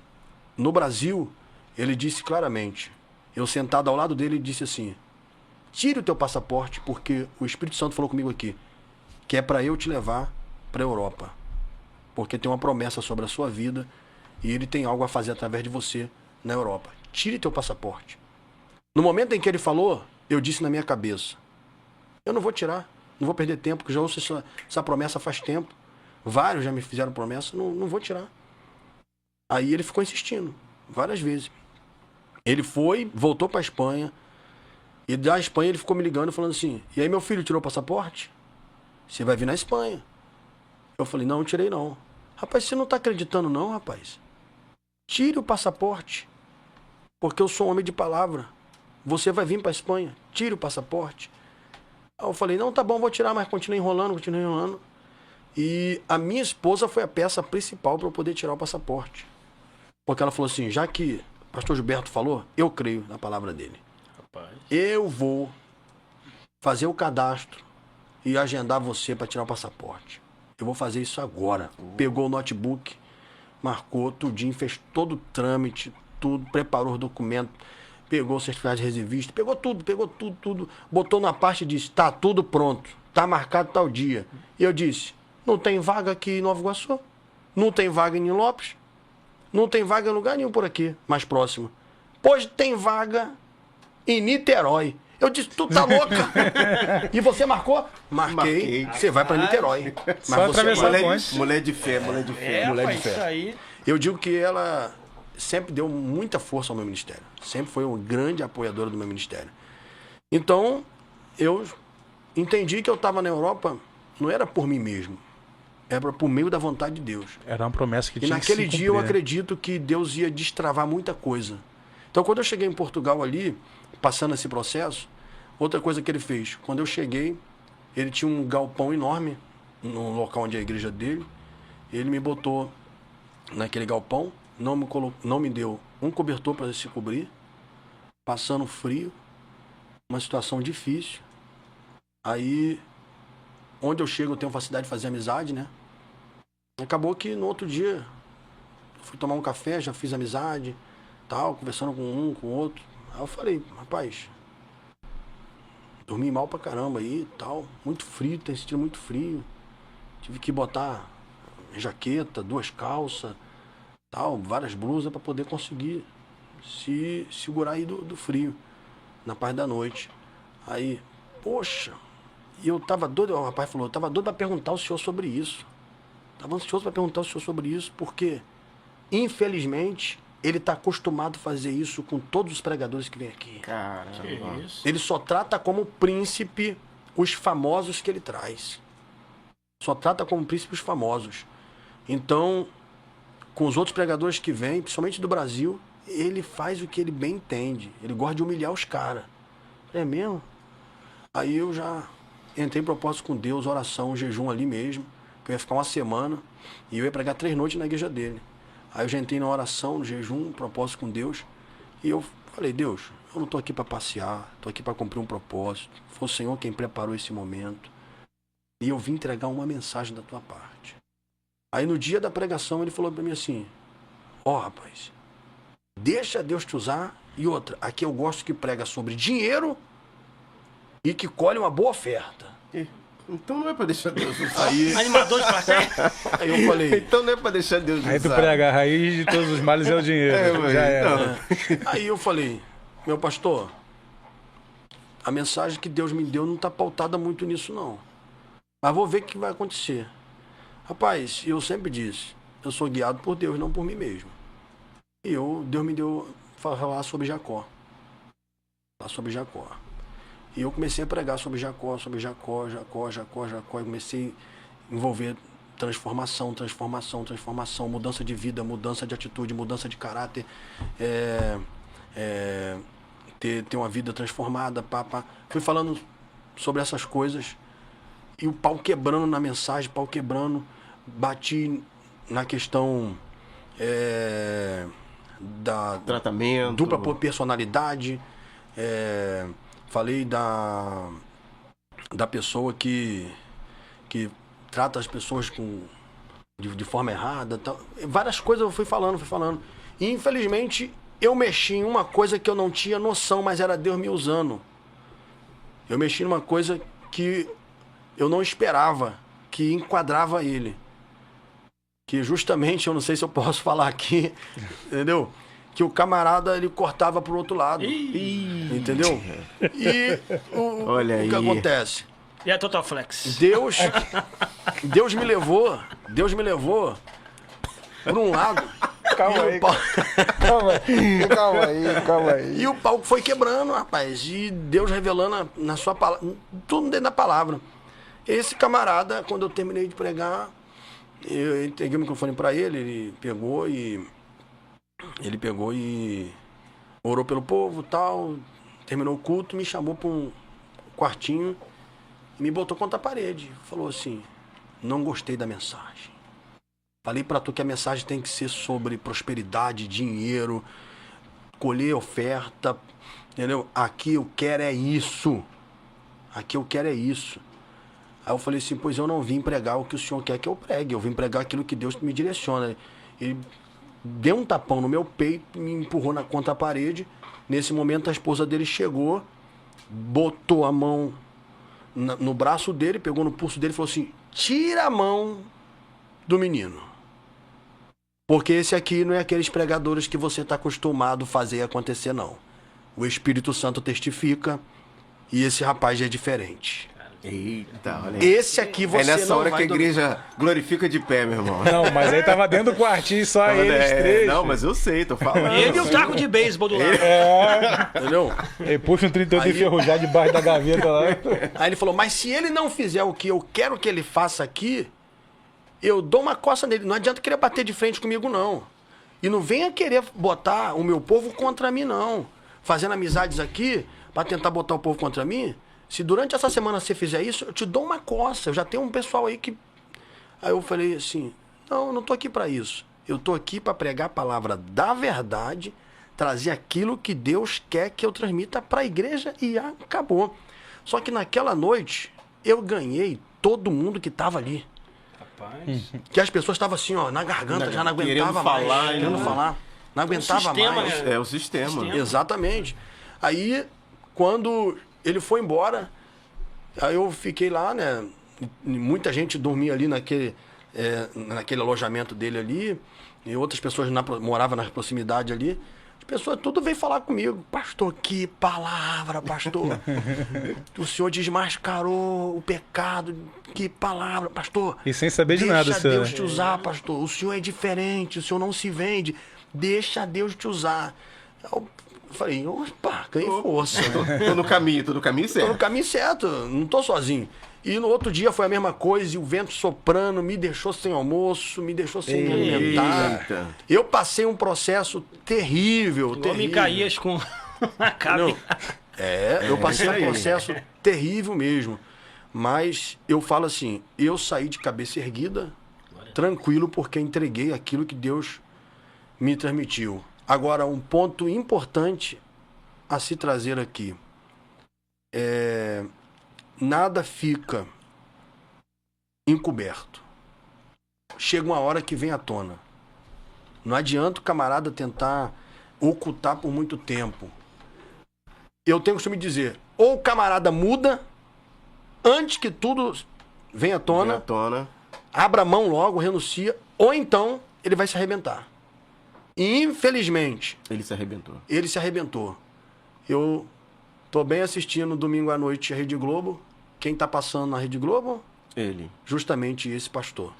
no Brasil, ele disse claramente, eu sentado ao lado dele, ele disse assim, tire o teu passaporte, porque o Espírito Santo falou comigo aqui, que é para eu te levar para a Europa. Porque tem uma promessa sobre a sua vida e ele tem algo a fazer através de você na Europa. Tire teu passaporte. No momento em que ele falou, eu disse na minha cabeça, eu não vou tirar. Não vou perder tempo, porque já ouço essa promessa faz tempo. Vários já me fizeram promessa, não vou tirar. Aí ele ficou insistindo, várias vezes. Ele foi, voltou pra Espanha. E da Espanha ele ficou me ligando, falando assim, e aí meu filho tirou o passaporte? Você vai vir na Espanha. Eu falei, não tirei não. Rapaz, você não tá acreditando não, rapaz? Tire o passaporte. Porque eu sou um homem de palavra. Você vai vir pra Espanha. Tire o passaporte. Aí eu falei, não, tá bom, vou tirar, mas continuei enrolando. E a minha esposa foi a peça principal para eu poder tirar o passaporte. Porque ela falou assim, já que o pastor Gilberto falou, eu creio na palavra dele. Rapaz. Eu vou fazer o cadastro e agendar você para tirar o passaporte. Eu vou fazer isso agora. Pegou o notebook, marcou tudinho, fez todo o trâmite, tudo, preparou os documentos, pegou o certificado de reservista, pegou tudo. Botou na parte e disse, tá tudo pronto, tá marcado tal dia. E eu disse, não tem vaga aqui em Nova Iguaçu, não tem vaga em Nilópolis, não tem vaga em lugar nenhum por aqui, mais próximo. Pois tem vaga em Niterói. Eu disse, tu tá louca? E você marcou? Marquei. Você vai pra Niterói. Só atravessar a ponte. Mulher de fé. Isso aí. Eu digo que ela sempre deu muita força ao meu ministério. Sempre foi uma grande apoiadora do meu ministério. Então, eu entendi que eu estava na Europa, não era por mim mesmo. Era por meio da vontade de Deus. Era uma promessa que E tinha que se naquele dia eu cumprir, né? acredito que Deus ia destravar muita coisa. Então, quando eu cheguei em Portugal ali, passando esse processo, outra coisa que ele fez. Quando eu cheguei, ele tinha um galpão enorme no local onde é a igreja dele. Ele me botou naquele galpão, não me deu um cobertor para se cobrir, passando frio, uma situação difícil. Aí, onde eu chego, eu tenho facilidade de fazer amizade, né? Acabou que no outro dia, fui tomar um café, já fiz amizade, tal, conversando com um, com o outro. Aí eu falei, rapaz, dormi mal pra caramba aí, tal, muito frio, tem sentido muito frio. Tive que botar jaqueta, 2 calças, tal, várias blusas para poder conseguir se segurar aí do frio, na parte da noite. Aí, poxa, e eu tava doido, o rapaz falou, eu tava doido para perguntar ao senhor sobre isso. Tava ansioso para perguntar ao senhor sobre isso, porque, infelizmente, ele está acostumado a fazer isso com todos os pregadores que vêm aqui. Caramba. Que isso? Ele só trata como príncipe os famosos que ele traz. Só trata como príncipe os famosos. Então, com os outros pregadores que vêm, principalmente do Brasil, ele faz o que ele bem entende. Ele gosta de humilhar os caras. É mesmo? Aí eu já entrei em propósito com Deus, oração, jejum ali mesmo, que eu ia ficar uma semana e eu ia pregar 3 noites na igreja dele. Aí eu já entrei na oração, no jejum, propósito com Deus, e eu falei, Deus, eu não estou aqui para passear, estou aqui para cumprir um propósito. Foi o Senhor quem preparou esse momento. E eu vim entregar uma mensagem da tua parte. Aí no dia da pregação ele falou para mim assim, rapaz, deixa Deus te usar. E outra, aqui eu gosto que prega sobre dinheiro e que colhe uma boa oferta. Então não é pra deixar Deus usar. Animadores pra cá. Aí eu falei... Então não é pra deixar Deus usar. Aí tu prega a raiz de todos os males é o dinheiro. mas Já era. não. Aí eu falei, meu pastor, a mensagem que Deus me deu não está pautada muito nisso não. Mas vou ver o que vai acontecer. Rapaz, eu sempre disse, eu sou guiado por Deus, não por mim mesmo. E Deus me deu falar sobre Jacó. Falar sobre Jacó. E eu comecei a pregar sobre Jacó. E comecei a envolver transformação, mudança de vida, mudança de atitude, mudança de caráter, ter uma vida transformada, Fui falando sobre essas coisas e o pau quebrando na mensagem, bati na questão da Tratamento. dupla personalidade, falei da pessoa que trata as pessoas de forma errada, tal. Várias coisas eu fui falando. E infelizmente eu mexi em uma coisa que eu não tinha noção, mas era Deus me usando. Eu mexi numa coisa que eu não esperava, que enquadrava ele. Que justamente, eu não sei se eu posso falar aqui, entendeu? Que o camarada, ele cortava pro outro lado. Entendeu? E Olha o que aí. acontece? E a Total Flex? Deus me levou por um lado. Calma aí, calma aí. E o palco foi quebrando, rapaz. E Deus revelando na sua palavra, tudo dentro da palavra. Esse camarada, quando eu terminei de pregar, eu entreguei o microfone pra ele, ele pegou e orou pelo povo, tal, terminou o culto, me chamou para um quartinho e me botou contra a parede. Falou assim: não gostei da mensagem. Falei pra tu que a mensagem tem que ser sobre prosperidade, dinheiro, colher oferta, entendeu? Aqui eu quero é isso. Aqui eu quero é isso. Aí eu falei assim: pois eu não vim pregar o que o senhor quer que eu pregue, eu vim pregar aquilo que Deus me direciona. Ele deu um tapão no meu peito, me empurrou contra a parede. Nesse momento a esposa dele chegou, botou a mão no braço dele, pegou no pulso dele e falou assim: tira a mão do menino. Porque esse aqui não é aqueles pregadores que você está acostumado a fazer acontecer, não. O Espírito Santo testifica e esse rapaz é diferente. Eita, olha aí. Esse aqui você não É nessa hora vai que a igreja glorifica de pé, meu irmão. Não, mas aí tava dentro do quartinho só eles três. Não, mas eu sei, tô falando. Ele e o taco de beisebol do lado. Entendeu? Ele puxa um 38 enferrujado debaixo da gaveta lá. Aí ele falou: mas se ele não fizer o que eu quero que ele faça aqui, eu dou uma coça nele. Não adianta querer bater de frente comigo, não. E não venha querer botar o meu povo contra mim, não. Fazendo amizades aqui pra tentar botar o povo contra mim. Se durante essa semana você fizer isso, eu te dou uma coça. Eu já tenho um pessoal aí que... Aí eu falei assim: não, eu não tô aqui pra isso. Eu tô aqui pra pregar a palavra da verdade, trazer aquilo que Deus quer que eu transmita pra igreja e acabou. Só que naquela noite, eu ganhei todo mundo que tava ali. Rapaz. Que as pessoas estavam assim, ó, na garganta, já não aguentava mais. Querendo falar. Não aguentava mais. É o sistema. Exatamente. Aí, quando ele foi embora, aí eu fiquei lá, né? Muita gente dormia ali naquele alojamento dele ali, e outras pessoas moravam na proximidade ali. As pessoas tudo veio falar comigo: pastor, que palavra, pastor. O senhor desmascarou o pecado, que palavra, pastor. E sem saber de nada, Deixa senhor. Deus te usar, pastor. O senhor é diferente, o senhor não se vende. Deixa Deus te usar. Eu falei: opa, ganhei força. Tô no caminho Tô certo. no caminho certo, não tô sozinho. E no outro dia foi a mesma coisa, e o vento soprando me deixou sem almoço, me deixou sem me alimentar. Eita. Eu passei um processo terrível, Igual terrível. Micaías com a cabe. Eu passei isso um aí. processo terrível mesmo. Mas eu falo assim: eu saí de cabeça erguida, tranquilo, porque entreguei aquilo que Deus me transmitiu. Agora, um ponto importante a se trazer aqui. Nada fica encoberto. Chega uma hora que vem à tona. Não adianta o camarada tentar ocultar por muito tempo. Eu tenho o costume de dizer: ou o camarada muda antes que tudo venha à tona, Vem à tona. abra a mão logo, renuncia, ou então ele vai se arrebentar. E infelizmente, Ele se arrebentou. ele se arrebentou. Eu tô bem assistindo domingo à noite a Rede Globo. Quem tá passando na Rede Globo? Ele. Justamente esse pastor.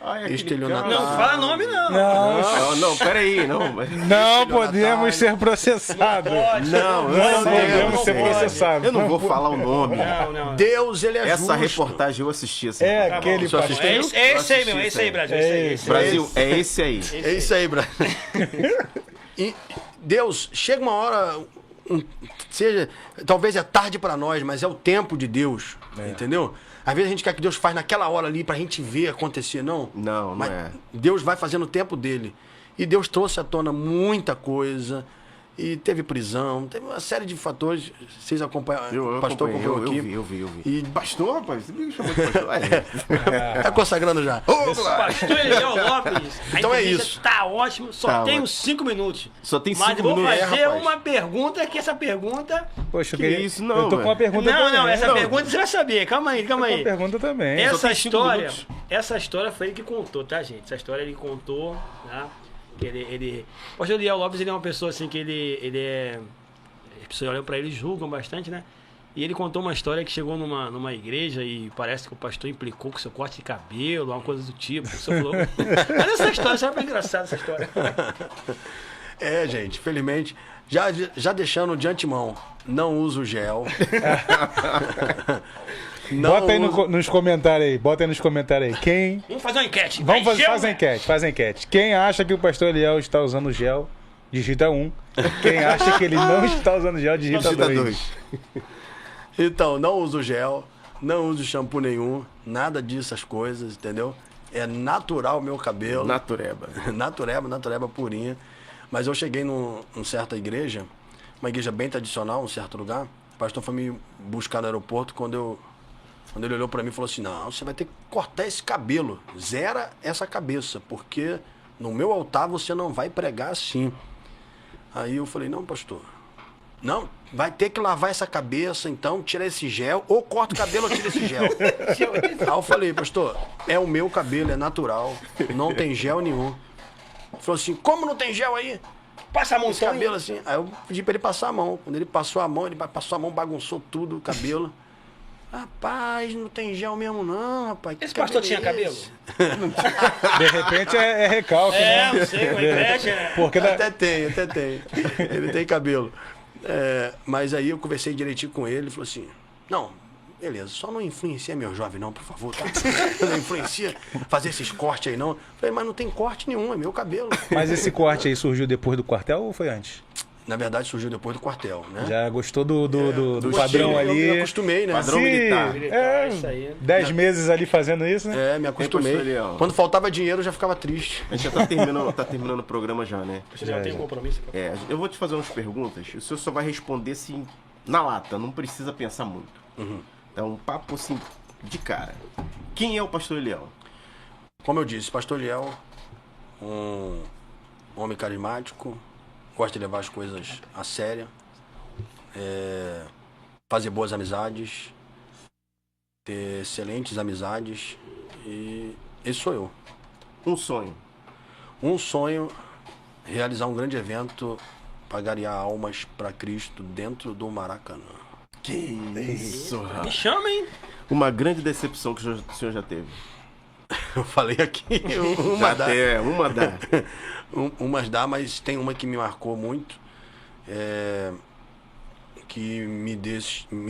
Ai, Estelionatário. Não fala nome, não. Não, peraí, não. Não podemos ser processados. Não, Não podemos não ser pode. processados. Eu não vou falar o nome. Não. Deus, ele é Essa justo. reportagem eu assisti assim. É aquele Só pastor. assistiu? É esse aí, meu. É esse aí, Brasil. É esse aí. Brasil, é esse aí. É isso aí, Brasil. E Deus, chega uma hora, talvez é tarde para nós, mas é o tempo de Deus, entendeu? Às vezes a gente quer que Deus faz naquela hora ali pra gente ver acontecer, não. Não Mas é. Deus vai fazendo o tempo dele. E Deus trouxe à tona muita coisa. E teve prisão, teve uma série de fatores. Vocês acompanharam, Eu o pastor acompanhei, acompanhou aqui. eu vi. E Pastor, rapaz, você me chamou de pastor? tá consagrando já. Pastor Eliel Lopes. Então a é entrevista isso. Tá ótimo. Só Tá tenho ótimo. 5 minutos. Só tem Mas 5 vou minutos. fazer rapaz. uma pergunta, que essa pergunta... Poxa, eu Que queria... isso, não, eu tô com velho. uma pergunta também. Não, essa Não. pergunta você vai saber. Calma aí. Uma pergunta também. Essa tem 5 história, minutos. essa história foi ele que contou, tá, gente? Essa história ele contou, tá? O pastor Eliel Lopes, ele é uma pessoa assim que ele é... As pessoas olham pra ele e julgam bastante, né? E ele contou uma história que chegou numa igreja e parece que o pastor implicou com seu corte de cabelo, uma coisa do tipo. O senhor falou... Mas essa história, sabe, é engraçada essa história. Gente, felizmente, já deixando de antemão, não uso gel. Bota aí nos comentários aí. Quem... Vamos fazer uma enquete. Faz a enquete. Quem acha que o pastor Eliel está usando gel, digita 1. Quem acha que ele não está usando gel, digita 2. Então, não uso gel, não uso shampoo nenhum, nada dessas coisas, entendeu? É natural o meu cabelo. Natureba. natureba purinha. Mas eu cheguei numa certa igreja, uma igreja bem tradicional, um certo lugar. O pastor foi me buscar no aeroporto quando ele olhou pra mim e falou assim, não, você vai ter que cortar esse cabelo, zera essa cabeça, porque no meu altar você não vai pregar assim. Aí eu falei, não, pastor, não, vai ter que lavar essa cabeça, então tira esse gel, ou corta o cabelo ou tira esse gel. Aí eu falei, pastor, é o meu cabelo, é natural, não tem gel nenhum. Ele falou assim, como não tem gel aí? Passa a mão Esse cabelo assim. Aí eu pedi pra ele passar a mão. Quando ele passou a mão, bagunçou tudo o cabelo. Rapaz, não tem gel mesmo não, rapaz. Esse pastor tinha cabelo? De repente é recalque, né? Não sei, uma igreja... Porque até tem. Ele tem cabelo. Mas aí eu conversei direitinho com ele, ele falou assim, não, beleza, só não influencia meu jovem não, por favor, tá? Não influencia fazer esses cortes aí não. Eu falei, mas não tem corte nenhum, é meu cabelo. Mas esse corte aí surgiu depois do quartel ou foi antes? Na verdade, surgiu depois do quartel, né? Já gostou do padrão ali? Eu me acostumei, né? Padrão militar. Isso aí. 10 meses ali fazendo isso, né? Me acostumei. Quando faltava dinheiro, eu já ficava triste. A gente já tá terminando o programa já, né? Você já tem um compromisso? Eu vou te fazer umas perguntas. O senhor só vai responder assim, na lata. Não precisa pensar muito. Uhum. Então, um papo assim, de cara. Quem é o pastor Eliel? Como eu disse, pastor Eliel, um homem carismático, gosta de levar as coisas a sério, fazer boas amizades, ter excelentes amizades, e esse sou eu. Um sonho. Um sonho, realizar um grande evento para garear almas para Cristo dentro do Maracanã. Que isso, rapaz. Me chama, hein? Uma grande decepção que o senhor já teve. Eu falei aqui, umas dá, mas tem uma que me marcou muito, que me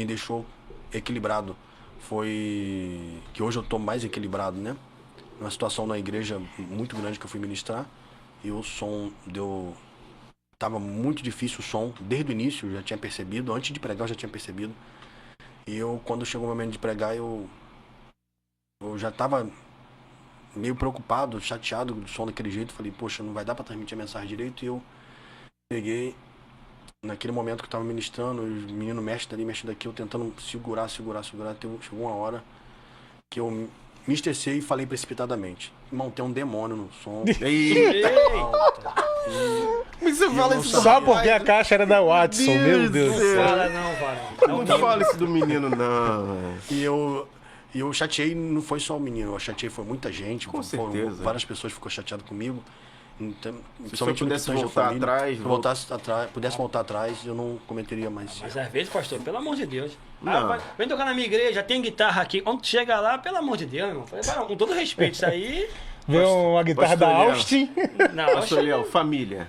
deixou equilibrado. Foi que hoje eu estou mais equilibrado, né? Uma situação na igreja muito grande que eu fui ministrar, e o som tava muito difícil o som, desde o início eu já tinha percebido, antes de pregar eu já tinha percebido. E quando chegou o momento de pregar, eu já estava meio preocupado, chateado do som daquele jeito. Falei, poxa, não vai dar para transmitir a mensagem direito. E eu peguei, naquele momento que eu estava ministrando, os meninos mexem dali, mexem daqui, eu tentando segurar. Até chegou uma hora que eu me estressei e falei precipitadamente. Irmão, tem um demônio no som. Eita! Mas você fala isso só porque a caixa era da Watson, meu Deus do céu. Fala não, varão. Não fala isso do menino, não. E eu chateei, não foi só o menino, eu chateei, foi muita gente. Com certeza. Várias pessoas ficou chateadas comigo. Então, se eu pudesse voltar atrás... Pudesse voltar atrás, eu não cometeria mais isso. Mas às vezes, pastor, pelo amor de Deus. Não. Vem tocar na minha igreja, tem guitarra aqui. Quando tu chega lá, pelo amor de Deus, irmão. Com todo respeito, isso aí... Vê uma guitarra da Austin. Não, pastor Eliel, família.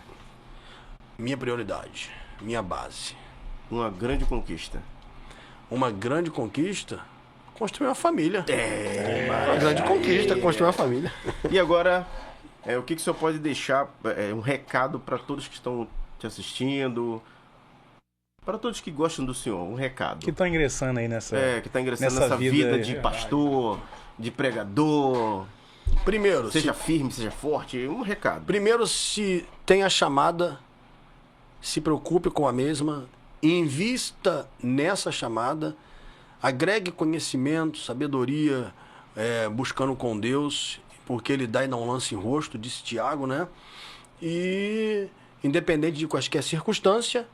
Minha prioridade, minha base. Uma grande conquista. Uma grande conquista? Construir uma família. Uma grande conquista, construir uma família. E agora, o que o senhor pode deixar, um recado para todos que estão te assistindo, para todos que gostam do senhor, um recado. Que estão ingressando aí nessa que está ingressando nessa vida de pastor, de pregador. Primeiro, seja firme, seja forte, um recado. Primeiro, se tem a chamada, se preocupe com a mesma, invista nessa chamada, agregue conhecimento, sabedoria, buscando com Deus, porque Ele dá e não lança em rosto, disse Tiago, né? E, independente de quaisquer circunstância,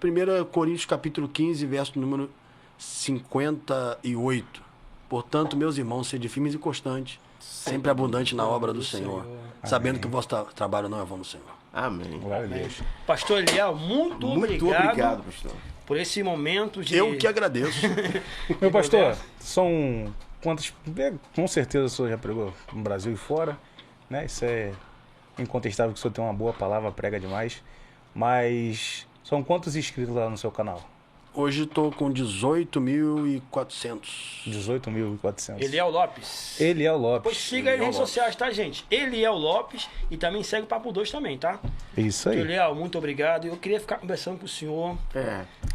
1 Coríntios capítulo 15, verso número 58. Portanto, meus irmãos, sede firmes e constantes, sempre abundante na obra do Senhor, sabendo que o vosso trabalho não é vão no Senhor. Amém. Glória a Deus. Pastor Eliel, muito obrigado, pastor. por esse momento de... Eu que agradeço. Meu pastor, são quantas... Com certeza o senhor já pregou no Brasil e fora, né? Isso é incontestável que o senhor tem uma boa palavra, prega demais. Mas são quantos inscritos lá no seu canal? Hoje estou com 18.400. 18.400. Eliel Lopes. Eliel Lopes. Depois siga aí nas redes sociais, tá, gente? Eliel Lopes e também segue o Papo 2 também, tá? Isso aí. Eliel, muito obrigado. Eu queria ficar conversando com o senhor.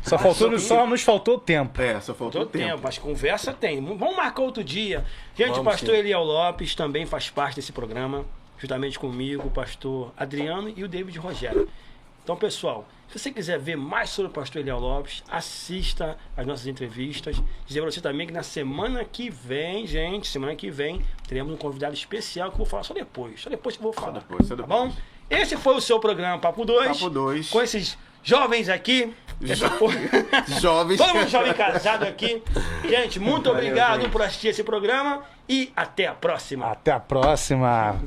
Só nos faltou tempo. Só faltou tempo. Mas conversa tem. Vamos marcar outro dia. Gente, o pastor Eliel Lopes também faz parte desse programa, juntamente comigo, o pastor Adriano e o David Rogério. Então, pessoal, se você quiser ver mais sobre o pastor Eliel Lopes, assista as nossas entrevistas. Dizer para você também que na semana que vem, gente, teremos um convidado especial que eu vou falar só depois. Só depois que eu vou falar. Só depois. Tá bom? Esse foi o seu programa Papo 2. Papo 2. Com esses jovens aqui. Jovens. Todo mundo jovem casado aqui. Gente, muito obrigado por assistir esse programa e até a próxima. Até a próxima.